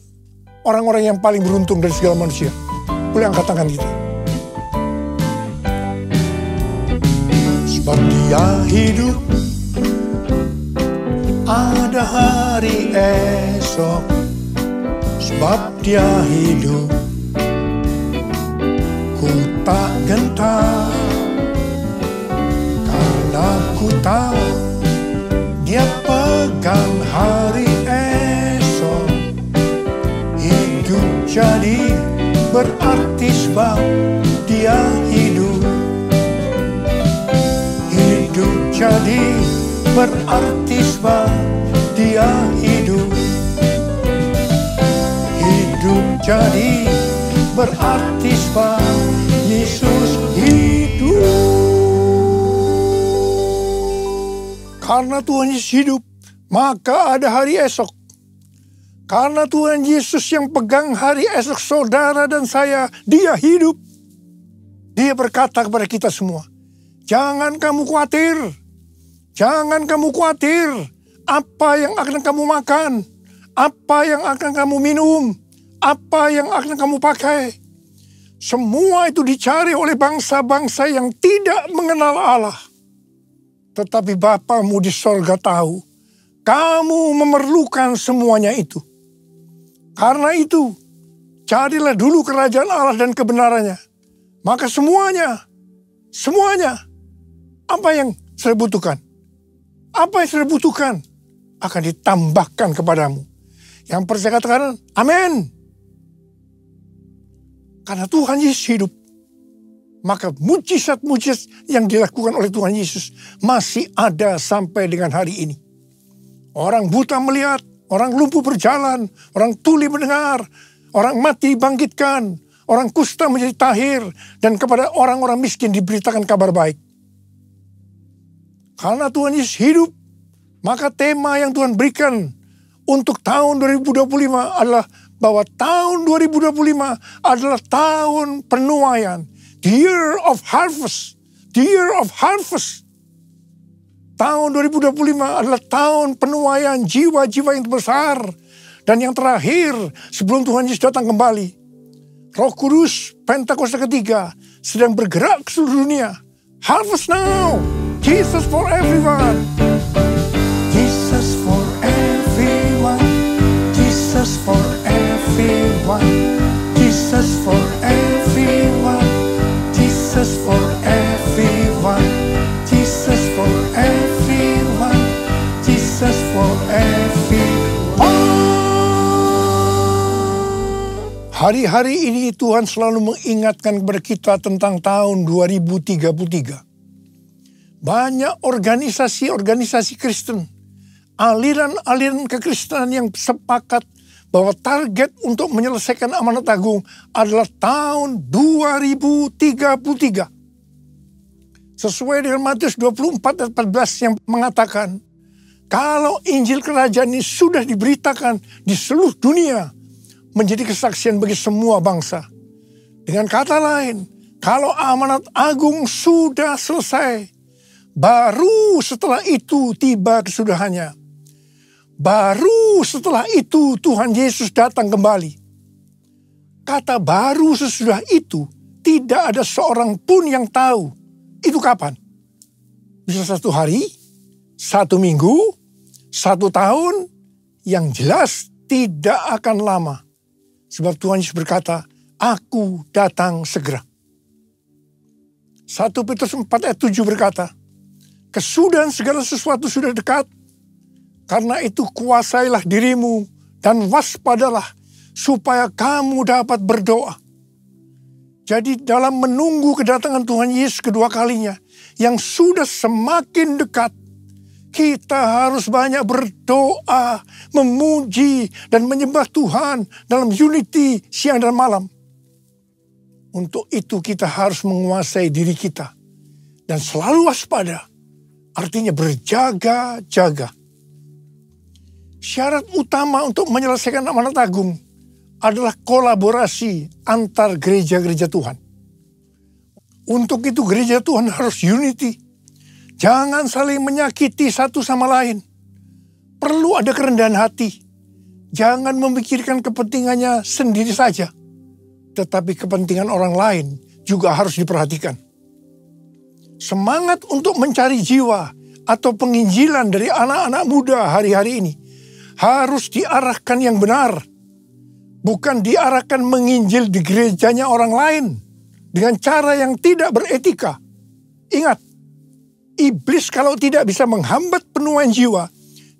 orang-orang yang paling beruntung dari segala manusia? Boleh angkat tangan kita. Sebab Dia hidup, ada hari esok. Sebab Dia hidup, ku tak gentar, karena ku tahu Dia pegang hari esok. Hidup jadi berarti sebab Dia hidup. Hidup jadi berarti sebab Dia hidup. Hidup jadi berarti sebab Yesus hidup. Karena Tuhan Yesus hidup, maka ada hari esok. Karena Tuhan Yesus yang pegang hari esok saudara dan saya, Dia hidup. Dia berkata kepada kita semua, jangan kamu khawatir. Jangan kamu khawatir apa yang akan kamu makan, apa yang akan kamu minum, apa yang akan kamu pakai. Semua itu dicari oleh bangsa-bangsa yang tidak mengenal Allah. Tetapi Bapamu di sorga tahu, kamu memerlukan semuanya itu. Karena itu, carilah dulu kerajaan Allah dan kebenarannya. Maka semuanya, apa yang saya butuhkan? Apa yang saya butuhkan akan ditambahkan kepadamu. Yang percaya katakan, amin. Karena Tuhan Yesus hidup, maka mujizat-mujizat yang dilakukan oleh Tuhan Yesus masih ada sampai dengan hari ini. Orang buta melihat, orang lumpuh berjalan, orang tuli mendengar, orang mati dibangkitkan, orang kusta menjadi tahir, dan kepada orang-orang miskin diberitakan kabar baik. Karena Tuhan Yesus hidup, maka tema yang Tuhan berikan untuk tahun 2025 adalah bahwa tahun 2025 adalah tahun penuaian. The year of harvest. The year of harvest. Tahun 2025 adalah tahun penuaian jiwa-jiwa yang besar. Dan yang terakhir, sebelum Tuhan Yesus datang kembali, Roh Kudus Pentakosta ketiga sedang bergerak ke seluruh dunia. Harvest now. Jesus for everyone. Jesus for everyone. Jesus for everyone. Jesus for everyone. Jesus for everyone. Jesus for everyone. Jesus for everyone. Hari-hari ini Tuhan selalu mengingatkan kepada kita tentang tahun 2033. Banyak organisasi-organisasi Kristen, aliran-aliran kekristenan yang sepakat bahwa target untuk menyelesaikan amanat agung adalah tahun 2033. Sesuai dengan Matius 24 ayat 14 yang mengatakan, kalau Injil Kerajaan ini sudah diberitakan di seluruh dunia, menjadi kesaksian bagi semua bangsa. Dengan kata lain, kalau amanat agung sudah selesai, baru setelah itu tiba kesudahannya. Baru setelah itu Tuhan Yesus datang kembali. Kata baru sesudah itu, tidak ada seorang pun yang tahu itu kapan. Bisa 1 hari, 1 minggu, 1 tahun, yang jelas tidak akan lama. Sebab Tuhan Yesus berkata, aku datang segera. 1 Petrus 4 ayat 7 berkata, kesudahan segala sesuatu sudah dekat. Karena itu kuasailah dirimu dan waspadalah supaya kamu dapat berdoa. Jadi dalam menunggu kedatangan Tuhan Yesus kedua kalinya yang sudah semakin dekat, Kita harus banyak berdoa, memuji, dan menyembah Tuhan dalam unity siang dan malam. Untuk itu kita harus menguasai diri kita. Dan selalu waspada, artinya berjaga-jaga. Syarat utama untuk menyelesaikan amanat agung adalah kolaborasi antar gereja-gereja Tuhan. Untuk itu gereja Tuhan harus unity. Jangan saling menyakiti satu sama lain. Perlu ada kerendahan hati. Jangan memikirkan kepentingannya sendiri saja. Tetapi kepentingan orang lain juga harus diperhatikan. Semangat untuk mencari jiwa atau penginjilan dari anak-anak muda hari-hari ini harus diarahkan yang benar. Bukan diarahkan menginjil di gerejanya orang lain dengan cara yang tidak beretika. Ingat, iblis kalau tidak bisa menghambat penuaian jiwa,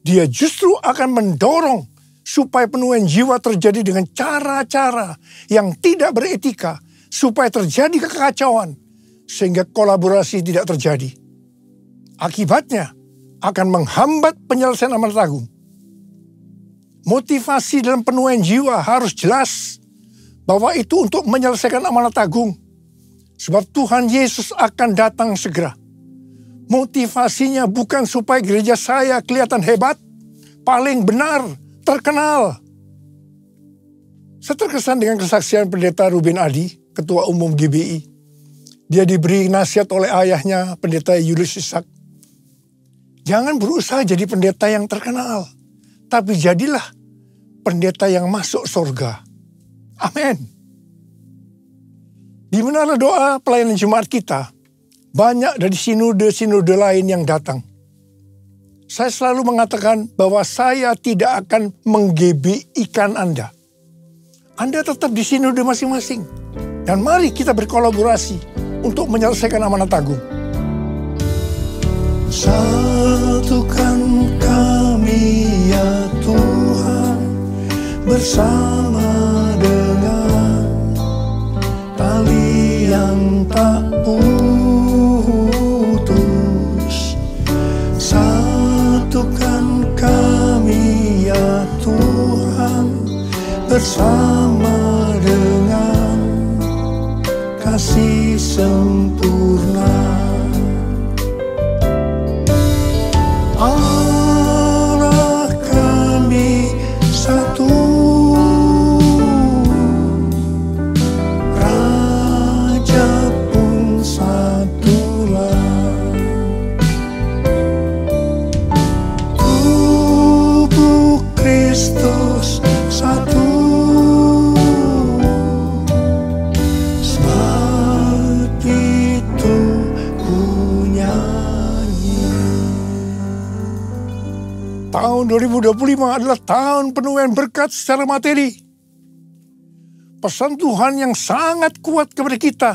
dia justru akan mendorong supaya penuaian jiwa terjadi dengan cara-cara yang tidak beretika, supaya terjadi kekacauan, sehingga kolaborasi tidak terjadi. Akibatnya akan menghambat penyelesaian amanat agung. Motivasi dalam penuaian jiwa harus jelas bahwa itu untuk menyelesaikan amanat agung. Sebab Tuhan Yesus akan datang segera. Motivasinya bukan supaya gereja saya kelihatan hebat, paling benar, terkenal. Saya terkesan dengan kesaksian Pendeta Ruben Adi, Ketua Umum GBI. Dia diberi nasihat oleh ayahnya, Pendeta Julius Ishak. Jangan berusaha jadi pendeta yang terkenal, tapi jadilah pendeta yang masuk surga. Amin. Di menara doa pelayanan Jumat kita, banyak dari sinode-sinode lain yang datang. Saya selalu mengatakan bahwa saya tidak akan menggebikan Anda. Anda tetap di sinode masing-masing. Dan mari kita berkolaborasi untuk menyelesaikan amanat agung. Satukan kami ya Tuhan, bersama dengan tali yang tak putus. Satukan kami ya Tuhan, bersama dengan kasih sempurna. Allah kami satu, Raja pun satulah. Tubuh Kristus satu, sebab itu ku nyanyi. Tahun 2025 adalah tahun penuaian berkat secara materi. Pesan Tuhan yang sangat kuat kepada kita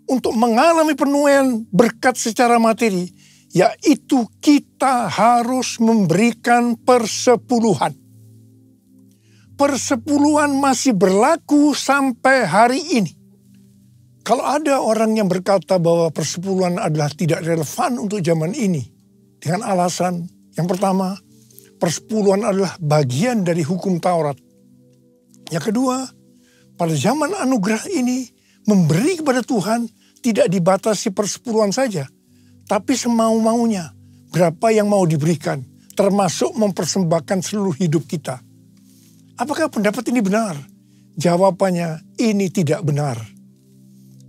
untuk mengalami penuaian berkat secara materi, yaitu kita harus memberikan persepuluhan. Persepuluhan masih berlaku sampai hari ini. Kalau ada orang yang berkata bahwa persepuluhan adalah tidak relevan untuk zaman ini, dengan alasan yang pertama, persepuluhan adalah bagian dari hukum Taurat. Yang kedua, pada zaman anugerah ini, memberi kepada Tuhan tidak dibatasi persepuluhan saja, tapi semau-maunya berapa yang mau diberikan, termasuk mempersembahkan seluruh hidup kita. Apakah pendapat ini benar? Jawabannya, ini tidak benar.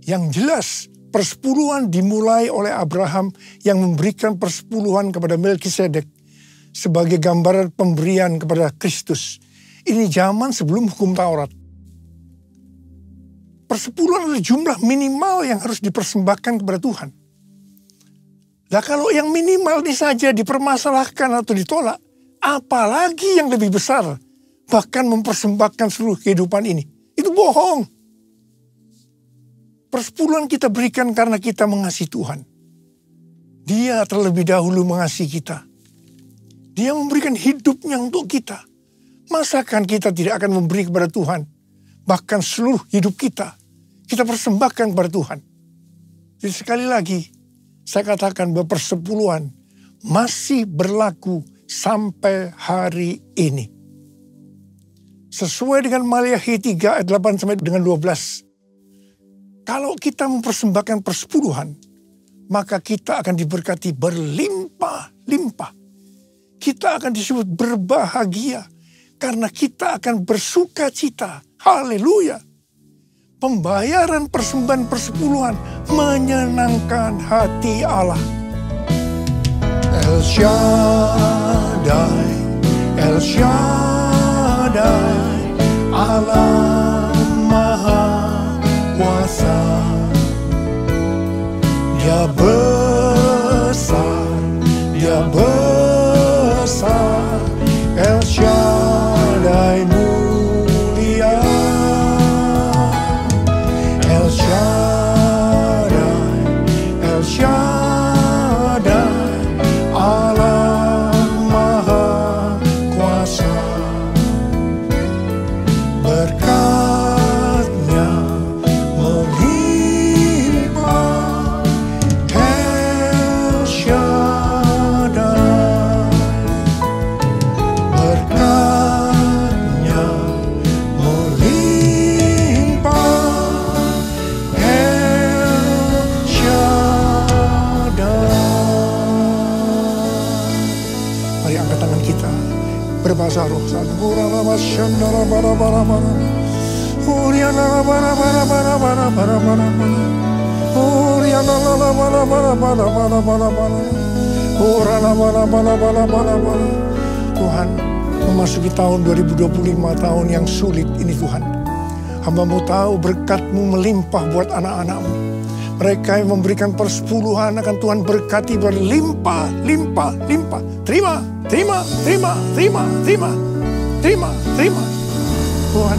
Yang jelas, persepuluhan dimulai oleh Abraham yang memberikan persepuluhan kepada Melkisedek sebagai gambaran pemberian kepada Kristus. Ini zaman sebelum hukum Taurat. Persepuluhan adalah jumlah minimal yang harus dipersembahkan kepada Tuhan. Nah kalau yang minimal ini saja dipermasalahkan atau ditolak, apalagi yang lebih besar, bahkan mempersembahkan seluruh kehidupan ini. Itu bohong. Persepuluhan kita berikan karena kita mengasihi Tuhan. Dia terlebih dahulu mengasihi kita. Dia memberikan hidupnya untuk kita. Masakan kita tidak akan memberi kepada Tuhan? Bahkan seluruh hidup kita persembahkan kepada Tuhan. Jadi sekali lagi, saya katakan bahwa persepuluhan masih berlaku sampai hari ini. Sesuai dengan Maliakhi 3 ayat 8 sampai dengan 12. Kalau kita mempersembahkan persepuluhan, maka kita akan diberkati berlimpah-limpah. Kita akan disebut berbahagia karena kita akan bersuka cita. Haleluya. Pembayaran persembahan persepuluhan menyenangkan hati Allah. El Shaddai, El Shaddai, Allah Maha Kuasa. Dia besar, Dia besar, El Shaddai mulia. El Shaddai, El Shaddai, Allah Maha Kuasa. Berkat-Nya melimpah, El Shaddai. Berkat-Nya melimpah, El Shaddai. Mari angkat tangan kita, berbahasa roh. Tuhan, memasuki tahun 2025, tahun yang sulit ini Tuhan. Hamba-Mu tahu berkat-Mu melimpah buat anak-anak-Mu. Mereka yang memberikan persepuluhan akan Tuhan berkati berlimpah, limpah, limpah. Terima, terima, terima, terima, terima, terima, terima. Tuhan,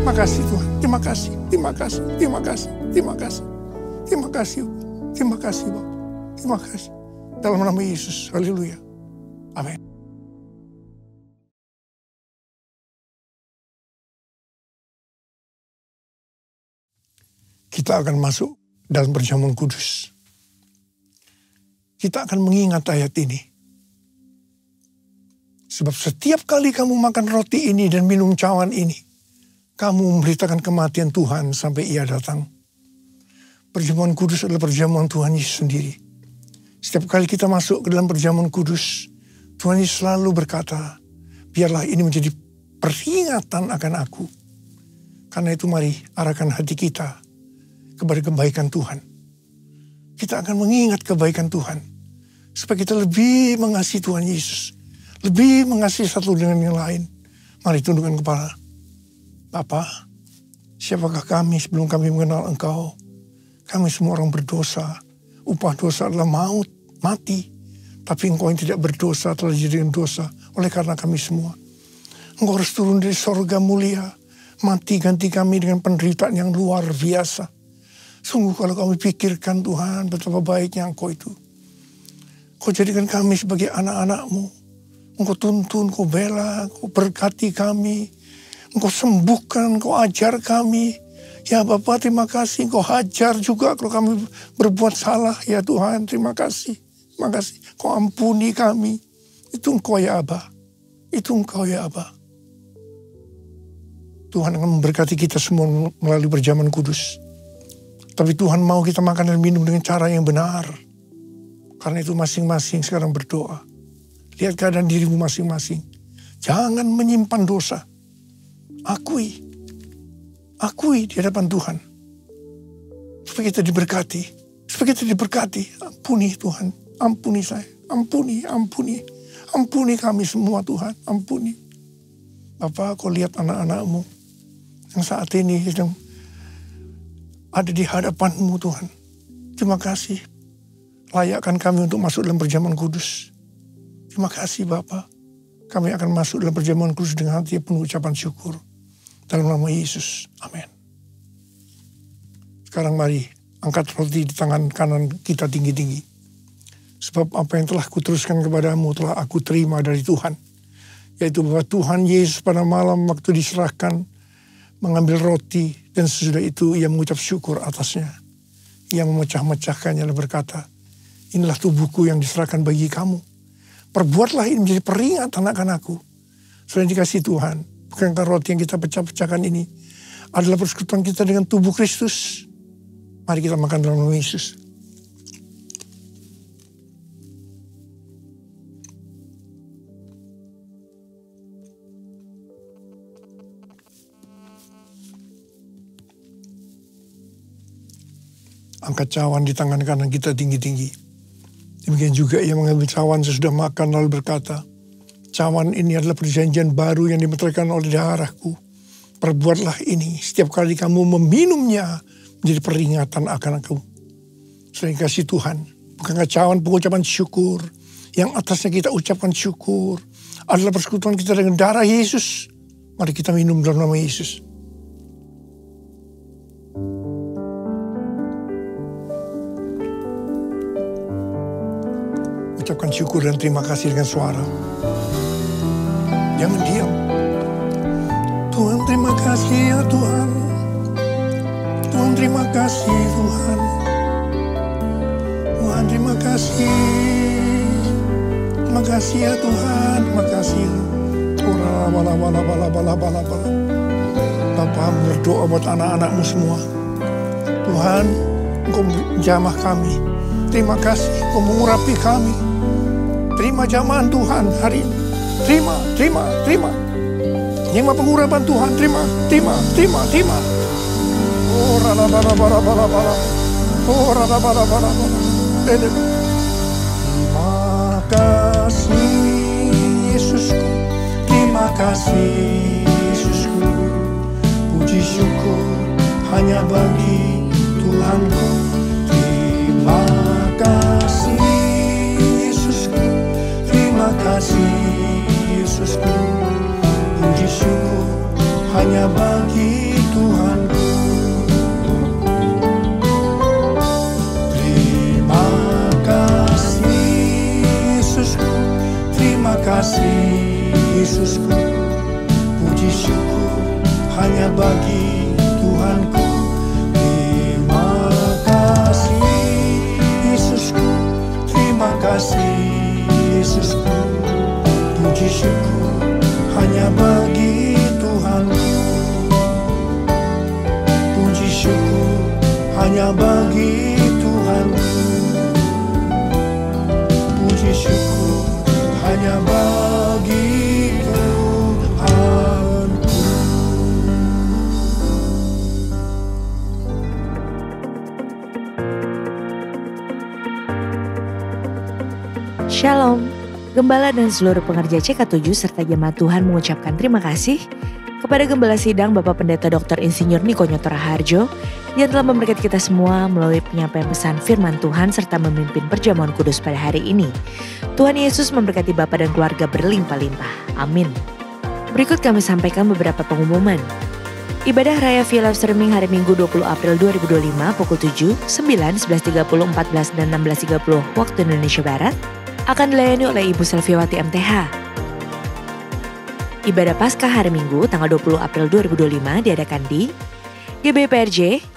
makasih Tuhan. Terima kasih, terima kasih, terima kasih, terima kasih. Terima kasih, terima kasih Bapak. Terima kasih. Dalam nama Yesus, haleluya. Amin. Kita akan masuk dalam perjamuan kudus. Kita akan mengingat ayat ini. Sebab setiap kali kamu makan roti ini dan minum cawan ini, kamu memberitakan kematian Tuhan sampai Ia datang. Perjamuan kudus adalah perjamuan Tuhan Yesus sendiri. Setiap kali kita masuk ke dalam perjamuan kudus, Tuhan Yesus selalu berkata, biarlah ini menjadi peringatan akan aku. Karena itu mari arahkan hati kita kepada kebaikan Tuhan. Kita akan mengingat kebaikan Tuhan. Supaya kita lebih mengasihi Tuhan Yesus. Lebih mengasihi satu dengan yang lain. Mari tundukkan kepala. Bapa, siapakah kami sebelum kami mengenal Engkau? Kami semua orang berdosa. Upah dosa adalah maut, mati. Tapi Engkau yang tidak berdosa telah dijadikan dosa oleh karena kami semua. Engkau harus turun dari sorga mulia. Mati ganti kami dengan penderitaan yang luar biasa. Sungguh kalau kami pikirkan Tuhan betapa baiknya Engkau itu. Kau jadikan kami sebagai anak-anak-Mu. Engkau tuntun, Kau bela, Kau berkati kami. Engkau sembuhkan, Kau ajar kami. Ya Bapa, terima kasih. Engkau hajar juga kalau kami berbuat salah. Ya Tuhan, terima kasih. Terima kasih. Kau ampuni kami. Itu Engkau ya Aba. Itu Engkau ya Aba. Tuhan akan memberkati kita semua melalui perjamuan kudus. Tapi Tuhan mau kita makan dan minum dengan cara yang benar. Karena itu masing-masing sekarang berdoa. Lihat keadaan dirimu masing-masing. Jangan menyimpan dosa. Akui di hadapan Tuhan. Supaya kita diberkati. Supaya kita diberkati. Ampuni Tuhan. Ampuni saya. Ampuni. Ampuni kami semua Tuhan. Ampuni. Bapa, Kau lihat anak-anak-Mu yang saat ini sedang ada di hadapan-Mu Tuhan. Terima kasih. Layakkan kami untuk masuk dalam perjamuan kudus. Terima kasih Bapa. Kami akan masuk dalam perjamuan kudus dengan hati penuh ucapan syukur. Dalam nama Yesus. Amin. Sekarang mari angkat roti di tangan kanan kita tinggi-tinggi. Sebab apa yang telah kuteruskan kepadamu telah aku terima dari Tuhan. Yaitu bahwa Tuhan Yesus pada malam waktu diserahkan mengambil roti dan sesudah itu ia mengucap syukur atasnya. Ia memecah-mecahkannya dan berkata, inilah tubuhku yang diserahkan bagi kamu. Perbuatlah ini menjadi peringatan akan aku. Sudah dikasih Tuhan, bukankah roti yang kita pecah-pecahkan ini adalah persekutuan kita dengan tubuh Kristus? Mari kita makan dalam nama Yesus. Angkat cawan di tangan kanan kita tinggi-tinggi. Demikian juga ia mengambil cawan sesudah makan lalu berkata, cawan ini adalah perjanjian baru yang dimeteraikan oleh darahku. Perbuatlah ini setiap kali kamu meminumnya menjadi peringatan akan aku. Selain kasih Tuhan, bukankah cawan pengucapan syukur yang atasnya kita ucapkan syukur adalah persekutuan kita dengan darah Yesus. Mari kita minum dalam nama Yesus. Ucapkan syukur dan terima kasih dengan suara. Jangan diam. Tuhan terima kasih ya Tuhan. Tuhan terima kasih Tuhan. Tuhan terima kasih. Terima kasih ya Tuhan. Terima kasih. Bapa berdoa buat anak-anakmu semua. Tuhan, Engkau jamah kami. Terima kasih Engkau mengurapi kami. Terima jamahan Tuhan hari ini. Terima. Yang pengurapan Tuhan, terima. Oh, terima kasih Yesusku. Terima kasih Yesusku. Puji syukur hanya bagi Tuhanku. Terima kasih Yesusku. Terima kasih Yesusku. Puji syukur hanya bagi Tuhanku. Terima kasih Yesusku. Terima kasih Yesusku. Puji syukur hanya bagi Tuhanku. Terima kasih Yesusku. Terima kasih Yesusku. Puji syukur hanya bagi Tuhanku. Puji syukur hanya bagi Tuhanku. Puji syukur hanya bagi Tuhanku. Shalom. Gembala dan seluruh pengerja CK7 serta jemaat Tuhan mengucapkan terima kasih kepada Gembala Sidang Bapak Pendeta Dr. Insinyur Niko Nyoto Raharjo yang telah memberkati kita semua melalui penyampaian pesan firman Tuhan serta memimpin perjamuan kudus pada hari ini. Tuhan Yesus memberkati Bapak dan keluarga berlimpah-limpah. Amin. Berikut kami sampaikan beberapa pengumuman. Ibadah Raya via live streaming hari Minggu 20 April 2025 pukul 7, 9, 11.30, 14, dan 16.30 waktu Indonesia Barat akan dilayani oleh Ibu Selviawati MTH. Ibadah Paskah hari Minggu tanggal 20 April 2025 diadakan di GBPRJ,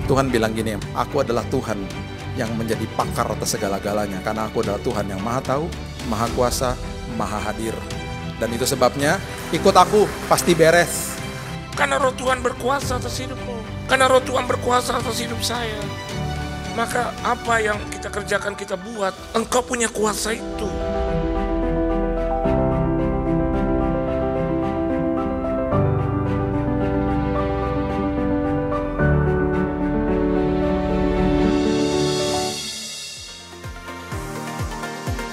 Tuhan bilang gini, aku adalah Tuhan yang menjadi pakar atas segala-galanya. Karena aku adalah Tuhan yang maha tahu, maha kuasa, maha hadir. Dan itu sebabnya, ikut aku, pasti beres. Karena roh Tuhan berkuasa atas hidupmu. Karena roh Tuhan berkuasa atas hidup saya. Maka apa yang kita kerjakan, kita buat, engkau punya kuasa itu.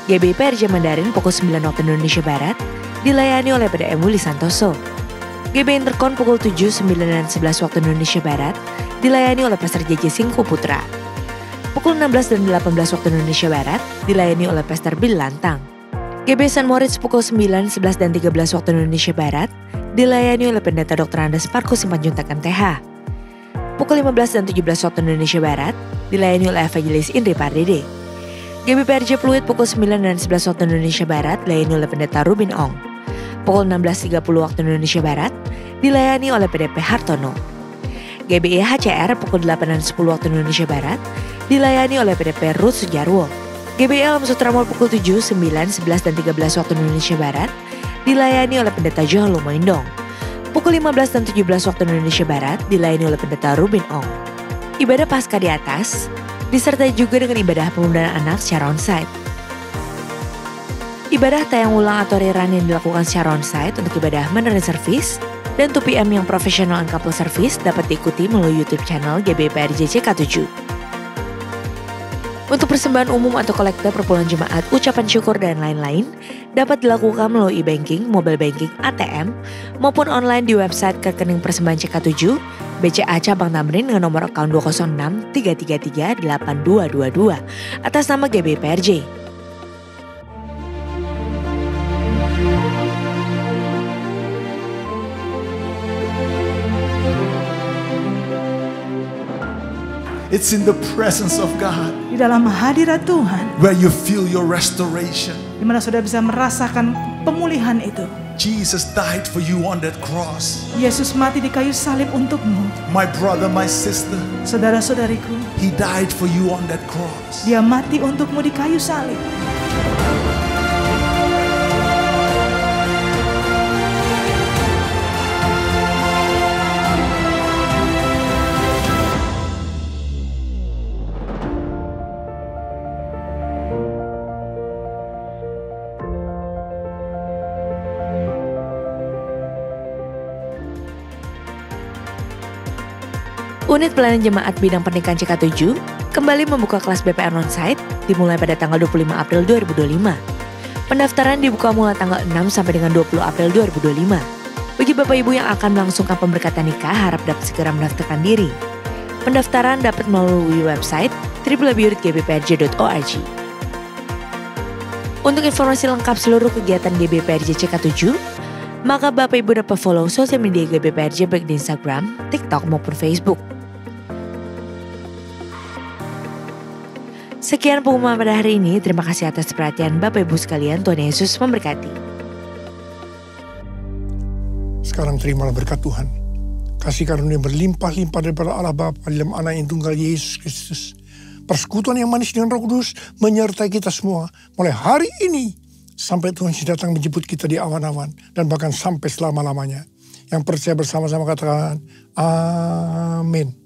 GBPRJ Mandarin pukul 9 waktu Indonesia Barat dilayani oleh PDM Willy Santoso. GB Interkon pukul 7, 9, dan 11 waktu Indonesia Barat dilayani oleh Pastor JJ Singku Putra. Pukul 16 dan 18 waktu Indonesia Barat dilayani oleh Pastor Bill Lantang. GB San Moritz pukul 9, 11, dan 13 waktu Indonesia Barat dilayani oleh Pendeta Dr. Andes Markus Simanjuntak MTH. Pukul 15 dan 17 waktu Indonesia Barat, dilayani oleh Evangelis Indri Pardede. GBPRJ Pluit pukul 9 dan 11 waktu Indonesia Barat, dilayani oleh Pendeta Rubin Ong. Pukul 16.30 waktu Indonesia Barat, dilayani oleh PDP Hartono. GBI HCR pukul 8 dan 10 waktu Indonesia Barat, dilayani oleh PDP Ruth Sujarwo. GBI Alam Sutra Mall pukul 7, 9, 11, dan 13 waktu Indonesia Barat, dilayani oleh Pendeta John Lumoindong. Pukul 15 dan 17 waktu Indonesia Barat, dilayani oleh Pendeta Rubin Ong. Ibadah Paskah di atas, disertai juga dengan ibadah pemudaan anak secara onsite. Ibadah tayang ulang atau rerun yang dilakukan secara onsite untuk ibadah Mandarin Service dan 2PM yang profesional and couple service dapat diikuti melalui YouTube channel GBPRJ CK7. Untuk persembahan umum atau kolekte perpuluhan jemaat, ucapan syukur dan lain-lain dapat dilakukan melalui e-banking, mobile banking, ATM, maupun online di website rekening persembahan CK7, BCA Cabang Tamrin dengan nomor akun 206 333 8222 atas nama GBPRJ. It's in the presence of God Di dalam hadirat Tuhan, where you feel your restoration. di mana saudara bisa merasakan pemulihan itu. Jesus died for you on that cross. Yesus mati di kayu salib untukmu. My brother, my sister, Saudara-saudariku, He died for you on that cross. Dia mati untukmu di kayu salib. Unit Pelayanan Jemaat Bidang Pernikahan CK7 kembali membuka kelas BPR onsite dimulai pada tanggal 25 April 2025. Pendaftaran dibuka mulai tanggal 6 sampai dengan 20 April 2025. Bagi Bapak Ibu yang akan melangsungkan pemberkatan nikah harap dapat segera mendaftarkan diri. Pendaftaran dapat melalui website www.gbprj.org. Untuk informasi lengkap seluruh kegiatan GBPRJ CK7, maka Bapak Ibu dapat follow sosial media GBPRJ baik di Instagram, TikTok maupun Facebook. Sekian pengumuman pada hari ini. Terima kasih atas perhatian Bapak Ibu sekalian. Tuhan Yesus memberkati. Sekarang terimalah berkat Tuhan. Kasih karunia berlimpah-limpah daripada Allah Bapa dalam Anak yang tunggal Yesus Kristus. Persekutuan yang manis dengan Roh Kudus menyertai kita semua mulai hari ini sampai Tuhan datang menjemput kita di awan-awan dan bahkan sampai selama-lamanya. Yang percaya bersama-sama katakan amin.